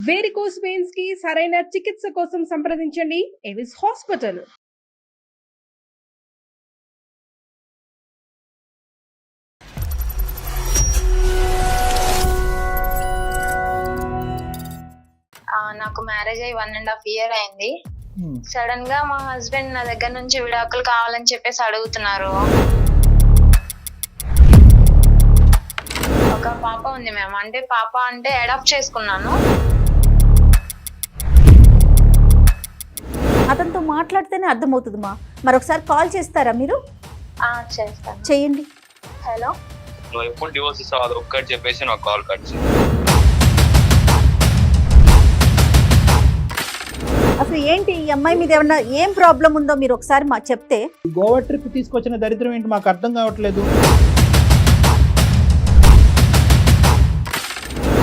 Varicose veins కి సరైన చికిత్స కోసం సంప్రదించండి ఎవిస్ హాస్పిటల్. నాకు మ్యారేజ్ అయ్యి 1.5 year అయింది. సడన్ గా మా హస్బెండ్ నా దగ్గర నుంచి విడాకులు కావాలని చెప్పేసి అడుగుతున్నారు. ఒక పాప ఉంది మ్యామ్. అంటే పాప అంటే అడాప్ట్ చేసుకున్నాను. అతనితో మాట్లాడితేనే అర్థమవుతుంది మా. మరొకసారి కాల్ చేస్తారా మీరు? చేస్తాను. చేయండి. హలో, నువ్వు ఎప్పుడు డివోర్స్ ఇస్తావు అది ఒక్కటి చెప్పేసి నాకు కాల్ కట్ చేయి. అసలు ఏంటి ఈ అమ్మాయి మీద ఏమన్నా ఏం ప్రాబ్లం ఉందో మీరు ఒకసారి మా చెప్తే. గోవా ట్రిప్ తీసుకొచ్చిన దరిద్రం ఏంటి మాకు అర్థం కావట్లేదు.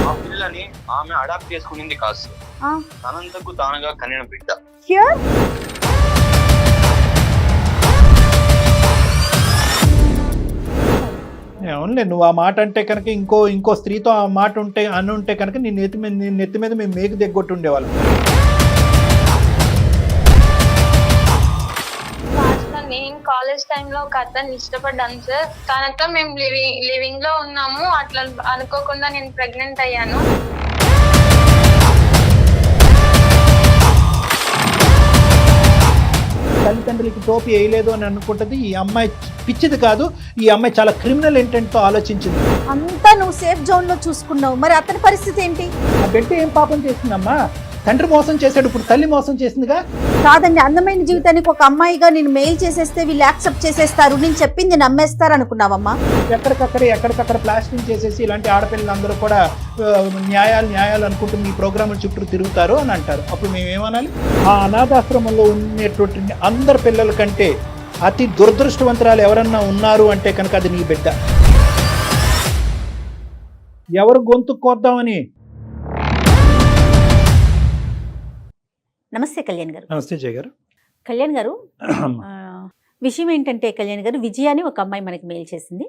ఆ పిల్లని ఆమె అడాప్ట్ చేసుకునింది కాదు, తనంతకు తానుగా కనిన బిడ్డ. అవునులే, నువ్వు ఆ మాట అంటే కనుక ఇంకో స్త్రీతో ఆ మాట ఉంటే కనుక నీ నెత్తి మీద మేము మేకు దిగ్గొట్టు ఉండేవాళ్ళం. నేను కాలేజ్ టైంలో ఒక అతన్ని ఇష్టపడ్డాను సార్. తనతో మేము లివింగ్ లో ఉన్నాము. అట్లా అనుకోకుండా నేను ప్రెగ్నెంట్ అయ్యాను. తల్లిదండ్రులకి టోపీ వేయలేదు అని అనుకుంటుంది. ఈ అమ్మాయి పిచ్చిది కాదు, ఈ అమ్మాయి చాలా క్రిమినల్ ఇంటెంట్ తో ఆలోచించింది. అంతా నువ్వు సేఫ్ జోన్ లో చూసుకున్నావు, మరి అతని పరిస్థితి ఏంటి? ఆ బిడ్డ ఏం పాపం చేసిందమ్మా? తండ్రి మోసం చేశాడు, ఇప్పుడు తల్లి మోసం చేసిందిగా. కాదండి, అందమైన జీవితానికి ఒక అమ్మాయిగా నేను మెయిల్ చేసేస్తే వీళ్ళు యాక్సెప్ట్ చేసేస్తారు, నేను చెప్పింది నమ్మేస్తారు అనుకున్నావమ్మా? ఎక్కడికక్కడ ప్లాస్టింగ్ చేసేసి ఇలాంటి ఆడపిల్లలందరూ కూడా న్యాయాలు అనుకుంటూ మీ ప్రోగ్రాముల చుట్టూ తిరుగుతారు అని అంటారు. అప్పుడు మేమేమనాలి? ఆ అనాథాశ్రమంలో ఉన్నటువంటి అందరి పిల్లల కంటే అతి దురదృష్టవంతురాలు ఎవరన్నా ఉన్నారు అంటే కనుక అది నీ బిడ్డ. ఎవరు గొంతు కోద్దామని. నమస్తే కళ్యాణ్ గారు. నమస్తే జయ గారు. కళ్యాణ్ గారు, విషయం ఏంటంటే కళ్యాణ్ గారు, విజయ అని ఒక అమ్మాయి మనకి మెయిల్ చేసింది.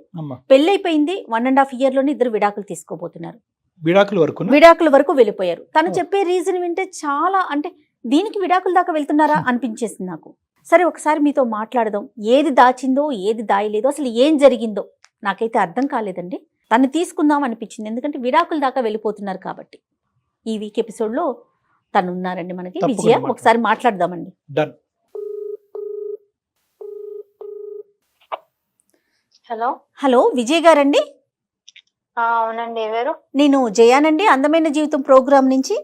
పెళ్ళైపోయింది, 1.5 year లోనే ఇద్దరు విడాకులు తీసుకోబోతున్నారు. విడాకుల వరకు వెళ్ళిపోయారు. తను చెప్పే రీజన్ వింటే చాలా, అంటే దీనికి విడాకుల దాకా వెళ్తున్నారా అనిపించేసింది నాకు. సరే, ఒకసారి మీతో మాట్లాడదాం. ఏది దాచిందో ఏది దాయలేదో అసలు ఏం జరిగిందో నాకైతే అర్థం కాలేదండి. తను తీసుకుందాం అనిపించింది, ఎందుకంటే విడాకుల దాకా వెళ్ళిపోతున్నారు కాబట్టి. ఈ వీక్ ఎపిసోడ్లో తను ఉన్నారండి మనకి, విజయ. ఒకసారి మాట్లాడదామండి. హలో హలో, విజయ్ గారండి? అవునండి. ఎవరు? నేను జయానండి, అందమైన జీవితం ప్రోగ్రామ్ నుంచి.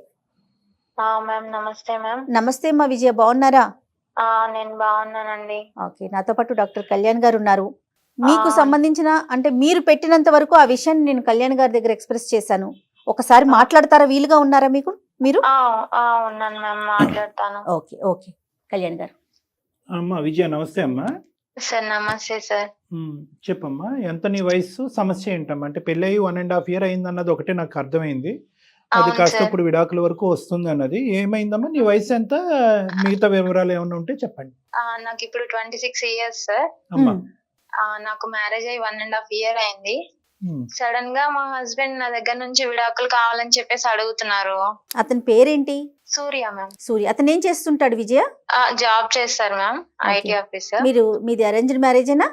మ్యామ్ నమస్తే. మ్యామ్ నమస్తే అమ్మా. విజయ బాగున్నారా? నేను బాగున్నానండి. ఓకే, నాతో పాటు డాక్టర్ కళ్యాణ్ గారు ఉన్నారు. మీకు సంబంధించిన, అంటే మీరు పెట్టినంత వరకు ఆ విషయాన్ని నేను కళ్యాణ్ గారి దగ్గర ఎక్స్ప్రెస్ చేశాను. ఒకసారి మాట్లాడతారా? వీలుగా ఉన్నారా మీకు? మీరు? ఉన్నాను మ్యామ్, మాట్లాడతాను. ఓకే ఓకే కళ్యాణ్ గారు. అమ్మా విజయ, నమస్తే అమ్మా. సార్ నమస్తే సార్. చెప్పమ్మా, ఎంత నీ వయసు, సమస్య ఏంటమ్మా? అంటే పెళ్ళయి 1.5 year అయింది అన్నది ఒకటే నాకు అర్థమైంది. అది కాస్త ఇప్పుడు విడాకుల వరకు వస్తుంది అన్నది. ఏమైందమ్మా? నీ వయసు ఎంత? మిగతా వివరాలు ఏమైనా ఉంటే చెప్పండి. నాకు ఇప్పుడు 26 years సార్. నాకు మ్యారేజ్ అయ్యి 1.5 year అయింది. సడన్ గా మా హస్బెండ్ నా దగ్గర నుంచి విడాకులు కావాలని చెప్పేసి అడుగుతున్నారు. అతని పేరేంటి? సూర్య మ్యామ్. సూర్య. అతను ఏం చేస్తుంటాడు విజయ? జాబ్ చేస్తారు మ్యామ్, ఐటీ ఆఫీసర్. మీది అరేంజ్డ్ మ్యారేజేనా?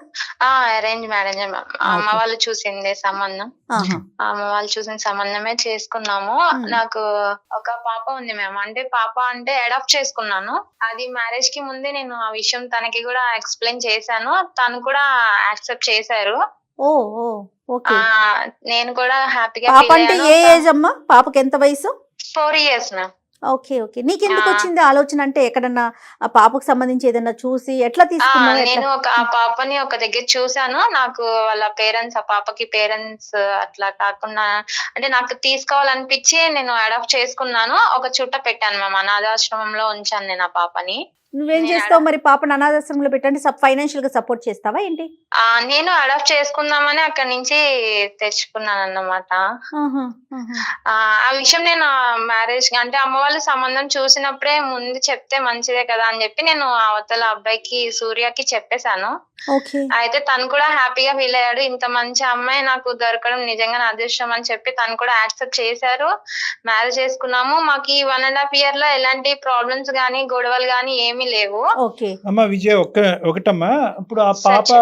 Arrange marriage ma'am. అమ్మ వాళ్ళు చూసిందే సంబంధం. అమ్మ వాళ్ళు చూసిన సంబంధమే చేసుకున్నాము. నాకు ఒక పాప ఉంది మ్యామ్. అంటే పాప అంటే అడాప్ట్ చేసుకున్నాను. అది మ్యారేజ్ కి ముందే నేను ఆ విషయం తనకి కూడా ఎక్స్ప్లెయిన్ చేశాను. తను కూడా యాక్సెప్ట్ చేశారు. నేను కూడా హ్యాపీగా. పాప అంటే ఏ ఏజ్ అమ్మా? పాపకి ఎంత వయసు? 4 years మ్యామ్. Okay okay. నీకెందుకు వచ్చింది ఆలోచన? అంటే ఎక్కడన్నా ఆ పాపకు సంబంధించి ఏదన్నా చూసి ఎట్లా తీసుకున్నావు? నేను ఆ పాపని ఒక దగ్గర చూసాను. నాకు వాళ్ళ పేరెంట్స్, ఆ పాపకి పేరెంట్స్ అట్లా కాకుండా, అంటే నాకు తీసుకోవాలనిపించి నేను అడాప్ట్ చేసుకున్నాను. ఒక చుట్ట పెట్టాను మ్యామ్, అనాథాశ్రమంలో ఉంచాను నేను ఆ పాపని. నువ్వేం చేస్తావు మరి? పాపను అనాథాశ్రమంలో పెట్టండి, ఫైనాన్షియల్ గా సపోర్ట్ చేస్తావా ఏంటి? నేను అడాప్ట్ చేసుకుందామని అక్కడి నుంచి తెచ్చుకున్నాను అన్నమాట. ఆ విషయం నేను మ్యారేజ్, అంటే అమ్మ వాళ్ళ సంబంధం చూసినప్పుడే ముందు చెప్తే మంచిదే కదా అని చెప్పి నేను అవతల అబ్బాయికి, సూర్యకి చెప్పేశాను. ఓకే. అయితే తను కూడా హ్యాపీగా ఫీల్ అయ్యాడు. ఇంత మంచి అమ్మాయి నాకు దొరకడం నిజంగా నా అదృష్టం అని చెప్పి తను కూడా యాక్సెప్ట్ చేశారు. మ్యారేజ్ చేసుకున్నాము. మాకు ఈ 1.5 year లో ఎలాంటి ప్రాబ్లమ్స్ గానీ గొడవలు గానీ ఏమీ లేవు. ఓకే. అమ్మ విజయ్ ఒకటమ్మా, ఇప్పుడు ఆ పాప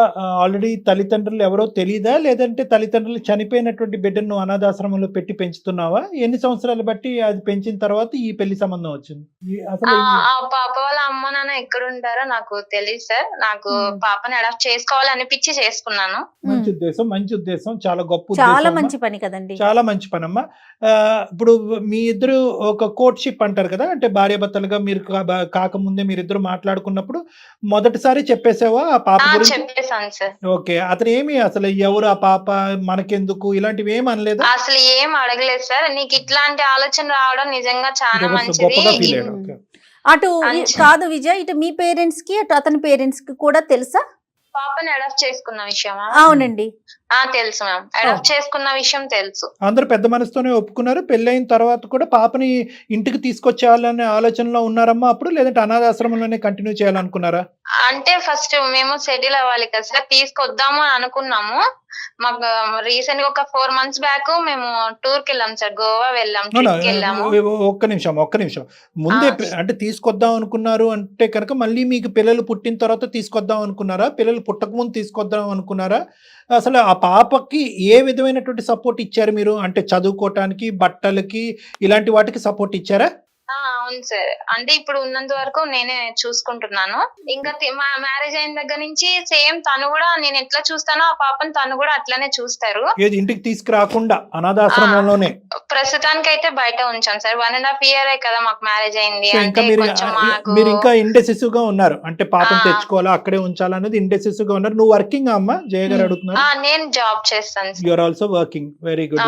ఆల్రెడీ తల్లిదండ్రులు ఎవరో తెలీదా, లేదంటే తల్లిదండ్రులు చనిపోయినటువంటి బిడ్డను నువ్వు అనాథాశ్రమంలో పెట్టి పెంచుతున్నావా? ఎన్ని సంవత్సరాలు బట్టి అది పెంచిన తర్వాత ఈ పెళ్లి సంబంధం వచ్చింది? అసలు ఆ పాప వాళ్ళ అమ్మ నాన్న ఎక్కడ ఉంటారో నాకు తెలియదు సార్. నాకు పాపని అడాప్ట్ చేసుకోవాలనిపించి చేసుకున్నాను. మంచి ఉద్దేశం, చాలా గొప్ప చాలా ఉద్దేశం మంచి అమ్మా. పని కదండి. చాలా మంచి పని అమ్మా. ఇప్పుడు మీ ఇద్దరు ఒక కోర్ట్షిప్ అంటారు కదా, అంటే భార్యాభర్తలుగా మీరు కాకముందే మీరిద్దరు మాట్లాడుకున్నప్పుడు మొదటిసారి చెప్పేసావా ఆ పాప గురించి? చెప్పేసాను సార్. ఓకే. అతను ఏమి అసలు ఎవరు ఆ పాప, మనకెందుకు, ఇలాంటివి ఏమి అనలేదు? అసలు ఏం అడగలేదు సార్. నీకు ఇట్లాంటి ఆలోచన రావడం నిజంగా చాలా మంచిది. గొప్పగా ఫీల్ అయ్యాడు. ఓకే. అటు కాదు విజయ్, ఇటు మీ పేరెంట్స్ కి అటు అతని పేరెంట్స్ కి కూడా తెలుసా? పాపని అడాప్ట్ చేసుకున్న విషయమా? అవునండి. తెలుసు మ్యామ్. అడాప్ట్ చేసుకున్న విషయం తెలుసు. అందరూ పెద్ద మనసుతోనే ఒప్పుకున్నారు. పెళ్ళైన తర్వాత కూడా పాపని ఇంటికి తీసుకొచ్చేయాలనే ఆలోచనలో ఉన్నారమ్మా అప్పుడు, లేదంటే అనాథాశ్రమంలోనే కంటిన్యూ చేయాలనుకున్నారా? అంటే ఫస్ట్ మేము సెటిల్ అవ్వాలి కదా సార్, తీసుకొద్దాము అని అనుకున్నాము. మాకు రీసెంట్ గా ఒక 4 months బ్యాక్ మేము టూర్ కి వెళ్ళాం సార్. గోవా వెళ్ళాం, ట్రిప్ కి వెళ్ళాము. ఒక్క నిమిషం ముందే అంటే తీసుకొద్దాం అనుకున్నారు అంటే కనుక మళ్ళీ మీకు పిల్లలు పుట్టిన తర్వాత తీసుకొద్దాం అనుకున్నారా, పిల్లలు పుట్టక ముందు తీసుకొద్దాం అనుకున్నారా? అసలు ఆ పాపకి ఏ విధమైనటువంటి సపోర్ట్ ఇచ్చారు మీరు? అంటే చదువుకోవటానికి, బట్టలకి, ఇలాంటి వాటికి సపోర్ట్ ఇచ్చారా? అవును సార్. అంటే ఇప్పుడు ఉన్నంత వరకు నేనే చూసుకుంటున్నాను. ఇంకా మా మ్యారేజ్ అయిన దగ్గర నుంచి సేమ్ తను కూడా నేను ఎట్లా చూస్తానో ఆ పాపను తను కూడా అట్లానే చూస్తారు. ఏది ఇంటికి తీసుకురాకుండా అనాథాశ్రమంలోనే? ప్రస్తుతానికి అయితే బయట ఉంచాం సార్. 1.5 year కదా మాకు మ్యారేజ్ అయింది. ఇంకా మీరు ఇంకా ఇండెసిసివ్ గా ఉన్నారు, అంటే పాపం తెచ్చుకోవాలా అక్కడే ఉంచాలనేది ఇండెసిసివ్ గా ఉన్నారు. నువ్వు వర్కింగ్ అమ్మా? జయ గారు అడుగుతున్నారు. నేను జాబ్ చేస్తాను. You are also working. Very good.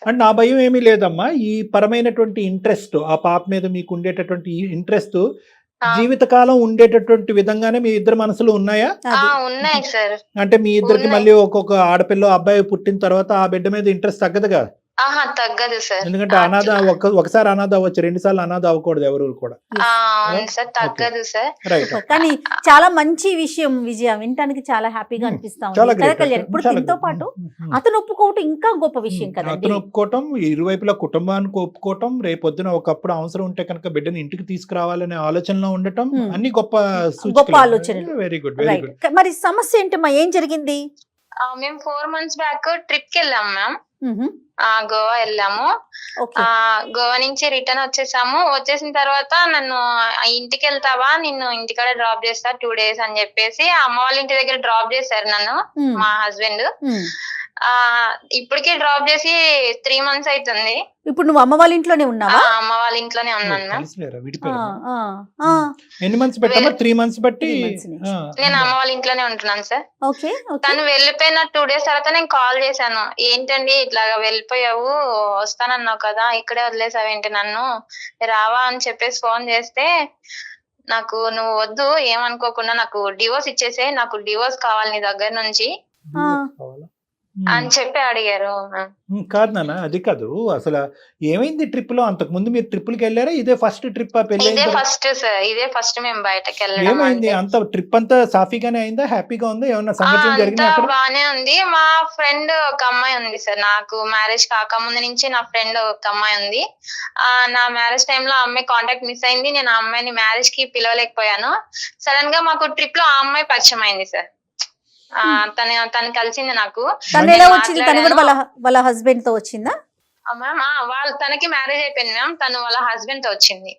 And నా భయం ఏమీ లేదమ్మా. ఈ పరమైనటువంటి ఇంట్రెస్ట్, ఆ పాప మీద మీకు ఉండేటటువంటి ఇంట్రెస్ట్ జీవితకాలం ఉండేటటువంటి విధంగానే మీ ఇద్దరు మనసులు ఉన్నాయా? ఉన్నాయి సార్. అంటే మీ ఇద్దరికి మళ్ళీ ఒక్కొక్క ఆడపిల్ల అబ్బాయి పుట్టిన తర్వాత ఆ బిడ్డ మీద ఇంట్రెస్ట్ తగ్గదుగా? తగ్గదు సార్. ఎందుకంటే అనాథ ఒకసారి అనాథ అవ్వచ్చు, 2 సార్లు అనాథ అవ్వకూడదు ఎవరు కూడా. అవును సార్, తగ్గదు సార్. రైట్. కానీ చాలా మంచి విషయం విజయ, వినటానికి చాలా హ్యాపీగా అనిపిస్తా ఉంది కదా కళ్యాణ్. ఇప్పుడు దీంతో పాటు అతను ఒప్పుకోవటం ఇంకా గొప్ప విషయం కదా. అతను ఒప్పుకోవటం, ఇరువైపులా కుటుంబానికి ఒప్పుకోవటం, రేపొద్దున ఒకప్పుడు అవసరం ఉంటే కనుక బిడ్డని ఇంటికి తీసుకురావాలనే ఆలోచనలో ఉండటం, అన్ని గొప్ప ఆలోచనలు. Very good, very good. మరి సమస్య ఏంటమ్మా, ఏం జరిగింది? మేము 4 months బ్యాక్ ట్రిప్ కి వెళ్ళాం మ్యామ్. గోవా వెళ్ళాము. గోవా నుంచి రిటర్న్ వచ్చేసిన తర్వాత నన్ను ఇంటికి వెళ్తావా, నిన్ను ఇంటికాడ డ్రాప్ చేస్తా 2 days అని చెప్పేసి అమ్మ వాళ్ళ ఇంటి దగ్గర డ్రాప్ చేశారు నన్ను మా హస్బెండ్. ఇప్పటికే డ్రాప్ చేసి 3 months అవుతుంది. ఇప్పుడు నువ్వు అమ్మ వాళ్ళ ఇంట్లోనే ఉన్నావా? అమ్మ వాళ్ళ ఇంట్లోనే ఉన్నాను. ఎన్ని మంత్స్ పెట్టామా? 3 months బట్టి నేను అమ్మ వాళ్ళ ఇంట్లోనే ఉంటున్నాను సార్. తను వెళ్ళిపోయిన 2 days తర్వాత నేను కాల్ చేశాను. ఏంటండి ఇట్లాగా వెళ్ళిపోయావు, వస్తానన్నావు కదా, ఇక్కడే వదిలేసావేంటి నన్ను, రావా అని చెప్పేసి ఫోన్ చేస్తే, నాకు నువ్వు వద్దు, ఏమనుకోకుండా నాకు డివోర్స్ ఇచ్చేసే, నాకు డివోర్స్ కావాలి నీ దగ్గర నుంచి అని చెప్పి అడిగారు. కాదు నాన్న, అది కాదు. అసలు ఏమైంది ట్రిప్ లో? అంతకు ముందు మీరు ట్రిప్లకి వెళ్ళారా? ఇదే ఫస్ట్ ట్రిప్? ఇదే ఫస్ట్ సార్, ఇదే ఫస్ట్ మేము బయటకి వెళ్ళడం. ఏమైంది? అంత ట్రిప్ అంతా సాఫీగానే అయిందా? హ్యాపీగా ఉందా? ఏమన్నా సంఘటన జరిగిందా? బానే ఉంది. మా ఫ్రెండ్ ఒక అమ్మాయి ఉంది సార్, నాకు మ్యారేజ్ కాకముందు నుంచి నా ఫ్రెండ్ ఒక అమ్మాయి ఉంది. నా మ్యారేజ్ టైమ్ లో ఆ అమ్మాయి కాంటాక్ట్ మిస్ అయింది. నేను ఆ అమ్మాయిని మ్యారేజ్ కి పిలవలేకపోయాను. సడన్ గా మాకు ట్రిప్ లో ఆ అమ్మాయి పరిచయం అయింది సార్. తను కలిసింది నాకు. తను ఎలా వచ్చింది? తను కూడా వాళ్ళ హస్బెండ్ తో వచ్చిందా? మ్యామ్ తనకి మ్యారేజ్ అయిపోయింది మ్యామ్. తను వాళ్ళ హస్బెండ్ తో వచ్చింది.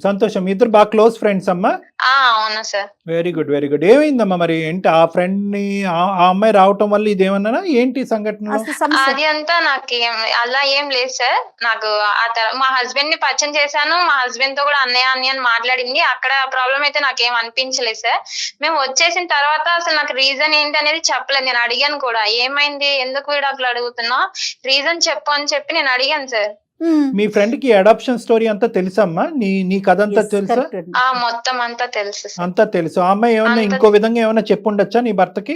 సంతోషం. ఇద్దరు బాగా క్లోజ్ ఫ్రెండ్స్ అమ్మా? అవునా sir. Very good, very good. ఏమైందమ్మా మరి? ఏంటి ఆ ఫ్రెండ్ ని ఆ అమ్మాయి రావటం వల్ల ఇదేమన్నా ఏంటి సంఘటన? అది అంతా నాకేం అలా ఏం లేదు సార్. నాకు మా హస్బెండ్ ని పరిచయం చేశాను. మా హస్బెండ్ తో కూడా అన్నయ్య అని మాట్లాడింది. అక్కడ ప్రాబ్లం అయితే నాకేం అనిపించలేదు సార్. మేము వచ్చేసిన తర్వాత అసలు నాకు రీజన్ ఏంటి అనేది చెప్పలేదు. నేను అడిగాను కూడా, ఏమైంది, ఎందుకు విడాకులు అడుగుతున్నా, రీజన్ చెప్పు అని చెప్పి నేను అడిగాను సార్. మీ ఫ్రెండ్ కి అడాప్షన్ స్టోరీ అంతా తెలుసమ్మా? నీ కథ అంతా తెలుసా? మొత్తం అంతా తెలుసు. అంతా తెలుసు. ఆ అమ్మాయి ఏమన్నా ఇంకో విధంగా ఏమన్నా చెప్పుండొచ్చా నీ భర్తకి?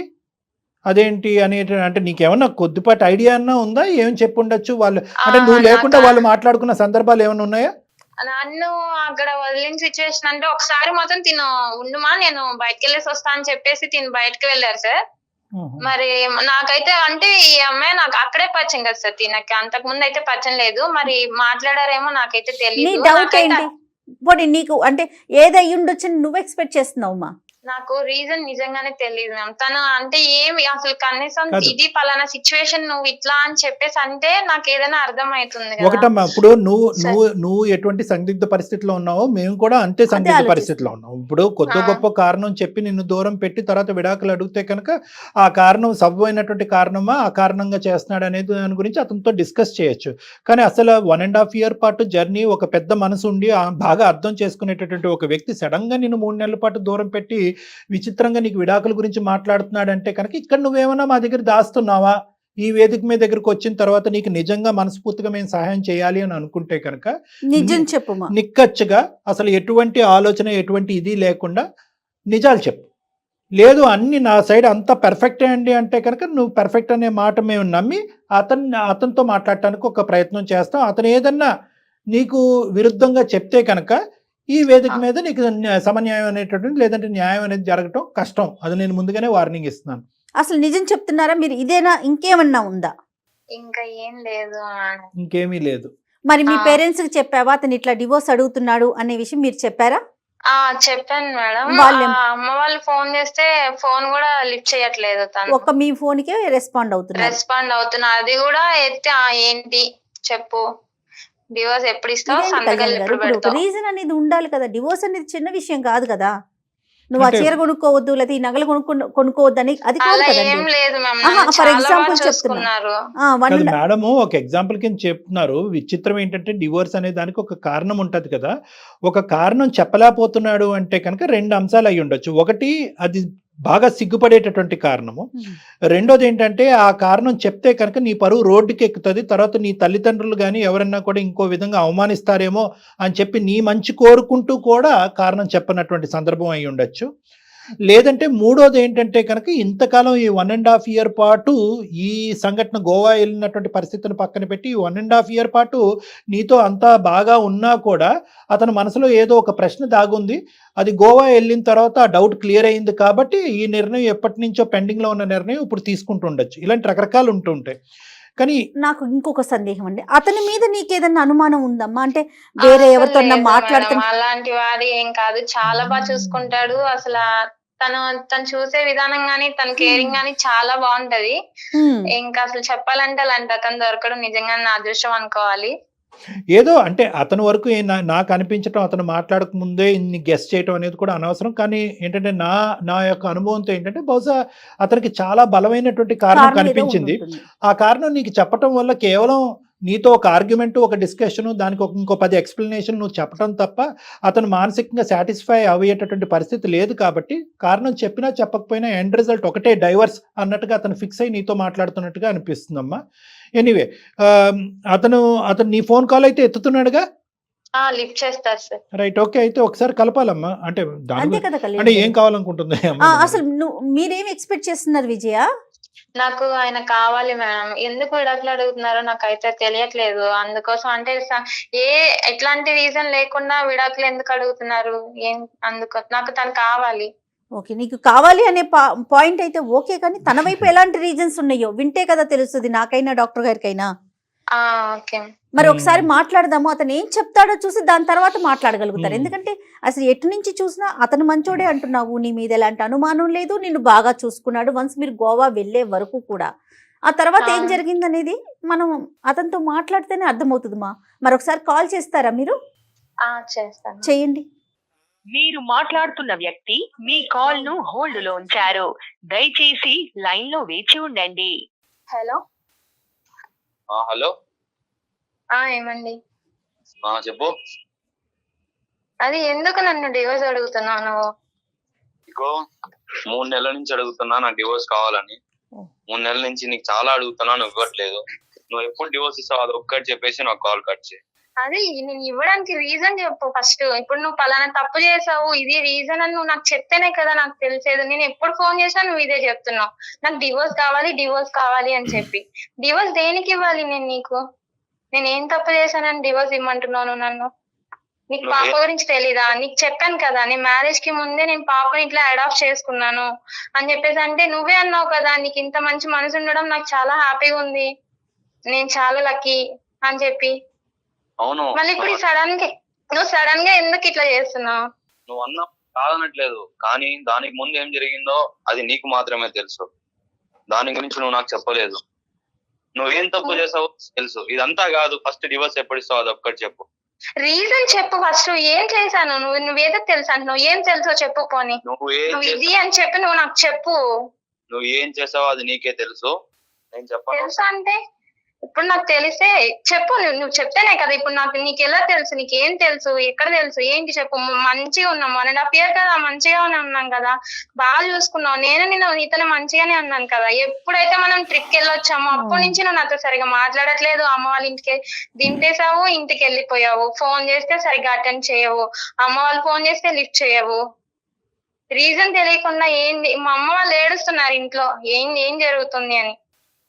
అదేంటి అని అంటే నీకేమన్నా కొద్దిపాటి ఐడియా అన్నా ఉందా? ఏం చెప్పుండొచ్చు వాళ్ళు? అంటే నువ్వు లేకుండా వాళ్ళు మాట్లాడుకున్న సందర్భాలు ఏమైనా ఉన్నాయా? నన్ను అక్కడ వదిలిన సిచ్యువేషన్ అంటే ఒకసారి మొత్తం తిను ఉండుమా నేను బయటకు వెళ్ళేసి వస్తా అని చెప్పేసి తిను బయటకు వెళ్ళారు సార్. మరి నాకైతే అంటే ఈ అమ్మాయి నాకు అక్కడే పరిచయం కదా సార్, తినకి అంతకు ముందు అయితే పరిచయం లేదు. మరి మాట్లాడారేమో నాకైతే నీ తెలియదు. డౌట్ ఏంటి? పోనీ నీకు అంటే ఏదై ఉండొచ్చని నువ్వు ఎక్స్పెక్ట్ చేస్తున్నావు? నాకు రీజన్ నిజంగానే తెలియదు మ్యామ్. తను అంటే ఏమి అసలు కనీసం కాదు. ఇది పలానా సిచ్యువేషన్ నువ్వు ఇట్లా అని చెప్పేసి అంటే నాకు ఏదైనా అర్థం అవుతుంది కదా. ఒకటమ్మా, ఇప్పుడు నువ్వు ఎటువంటి సందిగ్ధ పరిస్థితిలో ఉన్నావో మేము కూడా అంతే సందిగ్ధ ఆలోచిస్తాం. పరిస్థితిలో ఉన్నాం. ఇప్పుడు కొద్ది గొప్ప కారణం చెప్పి నిన్ను దూరం పెట్టి తర్వాత విడాకులు అడిగితే కనుక ఆ కారణం సబబైనటువంటి కారణమా, ఆ కారణంగా చేస్తున్నాడు అనేది దాని గురించి అతనితో డిస్కస్ చేయొచ్చు. కానీ అసలు 1.5 year పాటు జర్నీ, ఒక పెద్ద మనసు ఉండి బాగా అర్థం చేసుకునేటటువంటి ఒక వ్యక్తి సడన్ గా నిన్ను 3 నెలల పాటు దూరం పెట్టి విచిత్రంగా నీకు విడాకుల గురించి మాట్లాడుతున్నాడంటే కనుక ఇక్కడ నువ్వేమన్నా మా దగ్గర దాస్తున్నావా? ఈ వేదిక మీద దగ్గరకు వచ్చిన తర్వాత నీకు నిజంగా మనస్ఫూర్తిగా మేము సహాయం చేయాలి అని అనుకుంటే కనుక నిజం చెప్పుమా. నిక్కచ్చిగా అసలు ఎటువంటి ఆలోచన, ఎటువంటి ఇది లేకుండా నిజాలు చెప్పు. లేదు అన్ని నా సైడ్ అంతా పర్ఫెక్టే అండి అంటే కనుక నువ్వు పర్ఫెక్ట్ అనే మాట మేము నమ్మి అతనితో మాట్లాడటానికి ఒక ప్రయత్నం చేస్తాం. అతను ఏదన్నా నీకు విరుద్ధంగా చెప్తే కనుక ఈ వేదిక మీద నీకు సమన్యాయం అనేటటువంటి లేదంటే న్యాయం అనేది జరగటం కష్టం. అది నేను ముందుగానే వార్నింగ్ ఇస్తున్నాను. అసలు నిజం చెప్తున్నారా మీరు? ఇదేనా, ఇంకేమన్నా ఉందా? ఇంకా ఏం లేదు. ఇంకేమీ లేదు. మరి మీ పేరెంట్స్ కి చెప్పావా అతను ఇట్లా డివోర్స్ అడుగుతున్నాడు అనే విషయం మీరు చెప్పారా? చెప్పాను మేడం. అమ్మ వాళ్ళు ఫోన్ చేస్తే ఫోన్ కూడా లిఫ్ట్ చేయట్లేదు. తను ఒక్క మీ ఫోన్ కే రెస్పాండ్ అవుతున్నా. అది కూడా ఎత్తి ఏంటి చెప్పు, డివోర్స్ ఎప్పుడు ఇస్తావు, సంతకాలు ఎప్పుడు పెడతావు? రీజన్ అనేది ఉండాలి కదా. డివోర్స్ అనేది చిన్న విషయం కాదు కదా. నువ్వు ఆ చీర కొనుక్కోవద్దు లేదా ఈ నగలు కొనుక్కోవద్దు అని అది అలా ఏం లేదు ఫర్ ఎగ్జాంపుల్ చెప్తున్నారు. మేడము ఒక ఎగ్జాంపుల్ కింద చెప్తున్నారు. విచిత్రం ఏంటంటే డివోర్స్ అనే దానికి ఒక కారణం ఉంటది కదా. ఒక కారణం చెప్పలేకపోతున్నాడు అంటే కనుక 2 అంశాలు అయి ఉండొచ్చు. ఒకటి అది బాగా సిగ్గుపడేటటువంటి కారణము. రెండోది ఏంటంటే ఆ కారణం చెప్తే కనుక నీ పరువు రోడ్డుకి ఎక్కుతుంది, తర్వాత నీ తల్లిదండ్రులు కానీ ఎవరన్నా కూడా ఇంకో విధంగా అవమానిస్తారేమో అని చెప్పి నీ మంచి కోరుకుంటూ కూడా కారణం చెప్పనటువంటి సందర్భం అయి ఉండొచ్చు. లేదంటే మూడోది ఏంటంటే కనుక ఇంతకాలం ఈ 1.5 year పాటు ఈ సంఘటన గోవా వెళ్ళినటువంటి పరిస్థితిని పక్కన పెట్టి 1.5 year పాటు నీతో అంతా బాగా ఉన్నా కూడా అతని మనసులో ఏదో ఒక ప్రశ్న దాగుంది. అది గోవా వెళ్ళిన తర్వాత ఆ డౌట్ క్లియర్ అయింది కాబట్టి ఈ నిర్ణయం ఎప్పటి నుంచో పెండింగ్ లో ఉన్న నిర్ణయం ఇప్పుడు తీసుకుంటూ ఉండొచ్చు. ఇలాంటి రకరకాలు ఉంటుంటాయి. కానీ నాకు ఇంకొక సందేహం అండి, అతని మీద నీకేదన్నా అనుమానం ఉందమ్మా? అంటే వేరే ఎవరితో మాట్లాడుతున్నా? అలాంటి వాడు ఏం కాదు, చాలా బాగా చూసుకుంటాడు. అసలు తను చూసే విధానం గానీ తన కేరింగ్ గానీ చాలా బాగుంటది. ఇంకా అసలు చెప్పాలంటే అలాంటి అతను దొరకడం నిజంగా నా అదృష్టం అనుకోవాలి. ఏదో అంటే అతని వరకు నాకు అనిపించడం, అతను మాట్లాడక ముందే ఇన్ని గెస్ చేయటం అనేది కూడా అనవసరం. కానీ ఏంటంటే నా యొక్క అనుభవంతో ఏంటంటే బహుశా అతనికి చాలా బలమైనటువంటి కారణం కనిపించింది. ఆ కారణం నీకు చెప్పటం వల్ల కేవలం నీతో ఒక ఆర్గ్యుమెంట్, ఒక డిస్కషన్, దానికి ఇంకో 10 ఎక్స్ప్లెనేషన్ నువ్వు చెప్పడం తప్ప అతను మానసికంగా సాటిస్ఫై అయ్యేటటువంటి పరిస్థితి లేదు. కాబట్టి కారణం చెప్పినా చెప్పకపోయినా ఎండ్ రిజల్ట్ ఒకటే, డైవర్స్ అన్నట్టుగా అతను ఫిక్స్ అయ్యి నీతో మాట్లాడుతున్నట్టుగా అనిపిస్తుందమ్మా. ఎనీవే అతను నీ ఫోన్ కాల్ అయితే ఎత్తుతున్నాడుగా? లిఫ్ట్ చేస్తారు సార్. Right, okay. అయితే ఒకసారి కలపాలమ్మా. అంటే అంటే ఏం కావాలనుకుంటుంది అసలు మీరేం ఎక్స్పెక్ట్ చేస్తున్నారు విజయ? నాకు ఆయన కావాలి మేడం. ఎందుకు విడాకులు అడుగుతున్నారో నాకైతే తెలియట్లేదు. అందుకోసం అంటే ఎట్లాంటి రీజన్ లేకుండా విడాకులు ఎందుకు అడుగుతున్నారు, నాకు తను కావాలి. ఓకే, నీకు కావాలి అనే పాయింట్ అయితే ఓకే, కానీ తన వైపు ఎలాంటి రీజన్స్ ఉన్నాయో వింటే కదా తెలుస్తుంది, నాకైనా డాక్టర్ గారికైనా. ఓకే, మరి ఒకసారి మాట్లాడదాము. అతను ఏం చెప్తాడో చూసి దాని తర్వాత మాట్లాడగలుగుతారు. ఎందుకంటే అసలు ఎటు నుంచి చూసినా అతను మంచోడే అంటున్నావు, నీ మీద ఎలాంటి అనుమానం లేదు, నిన్ను బాగా చూసుకున్నాడు. వన్స్ మీరు గోవా వెళ్ళే వరకు కూడా ఆ తర్వాత ఏం జరిగింది అనేది మనం అతనితో మాట్లాడితేనే అర్థమవుతుందిమా. మరొకసారి కాల్ చేస్తారా మీరు? చేస్తాను. చేయండి. మీరు మాట్లాడుతున్న వ్యక్తి మీ కాల్ ను హోల్డ్ లో ఉంచారు. దయచేసి లైన్ లో వేచి ఉండండి. హలో. హలో, ఏమండి? చెప్పు. అది ఎందుకు నన్ను డివోర్స్ అడుగుతున్నాను? ఇగో 3 నెలల నుంచి అడుగుతున్నా నాకు డివోర్స్ కావాలని. 3 నెలల నుంచి నీకు చాలా అడుగుతున్నా, నువ్వు ఇవ్వట్లేదు. నువ్వు ఎప్పుడు డివోర్స్ ఇస్తావు అది ఒక్కటి చెప్పేసి నాకు కాల్ కట్ చేయి. అది నేను ఇవ్వడానికి రీజన్ చెప్పు ఫస్ట్. ఇప్పుడు నువ్వు పలానా తప్పు చేసావు, ఇది రీజన్ అని నువ్వు నాకు చెప్తేనే కదా నాకు తెలిసేది. నేను ఎప్పుడు ఫోన్ చేసినా నువ్వు ఇదే చెప్తున్నావు, నాకు డివోర్స్ కావాలి అని చెప్పి. డివోర్స్ దేనికి ఇవ్వాలి నేను నీకు? నేను ఏం తప్పు చేశానని డివోర్స్ ఇమ్మంటున్నాను నన్ను? నీకు పాప గురించి తెలీదా? నీకు చెప్పాను కదా, నేను మ్యారేజ్ కి ముందే నేను పాపని ఇట్లా అడాప్ట్ చేసుకున్నాను అని చెప్పేసి అంటే నువ్వే అన్నావు కదా, నీకు ఇంత మంచి మనసు ఉండడం నాకు చాలా హ్యాపీగా ఉంది, నేను చాలా లక్కీ అని చెప్పి. అవును, మళ్ళీ ఇప్పుడు నువ్వు సడన్ గా ఎందుకు ఇట్లా చేస్తున్నావు? నువ్వు అన్న కాదనట్లేదు, కానీ దానికి ముందు ఏం జరిగిందో అది నీకు మాత్రమే తెలుసు. దాని గురించి నువ్వు నాకు చెప్పలేదు. నువ్వేం తప్పు చేసావో తెలుసు. ఇదంతా కాదు, ఫస్ట్ డివోర్స్ ఎప్పుడు ఇస్తావు అది ఒక్కటి చెప్పు. రీజన్ చెప్పు ఫస్ట్. ఏం చేశాను? నువ్వేదో తెలుసు అంటున్నావు, ఏం తెలుసో చెప్పు. పోనీ నువ్వు ఇది అని చెప్పి నువ్వు నాకు చెప్పు. నువ్వు ఏం చేసావో అది నీకే తెలుసు, నేను చెప్పను. తెలుసా అంటే ఇప్పుడు నాకు తెలిసే చెప్పు. నువ్వు చెప్తేనే కదా ఇప్పుడు నీకు ఎలా తెలుసు, నీకేం తెలుసు, ఎక్కడ తెలుసు, ఏంటి చెప్పు. మంచిగా ఉన్నాం, 1.5 years కదా, మంచిగానే ఉన్నాం కదా, బాగా చూసుకున్నావు. నీతో మంచిగానే ఉన్నాను కదా. ఎప్పుడైతే మనం ట్రిప్ కి వెళ్ళొచ్చామో అప్పటి నుంచి నువ్వు నాతో సరిగా మాట్లాడట్లేదు. అమ్మ వాళ్ళ ఇంటికి దింపేసావు, ఇంటికి వెళ్ళిపోయావు. ఫోన్ చేస్తే సరిగ్గా అటెండ్ చేయవు, అమ్మ వాళ్ళు ఫోన్ చేస్తే లిఫ్ట్ చేయవు. రీజన్ తెలియకుండా ఏంది? మా అమ్మ వాళ్ళు ఏడుస్తున్నారు ఇంట్లో, ఏం జరుగుతుంది అని.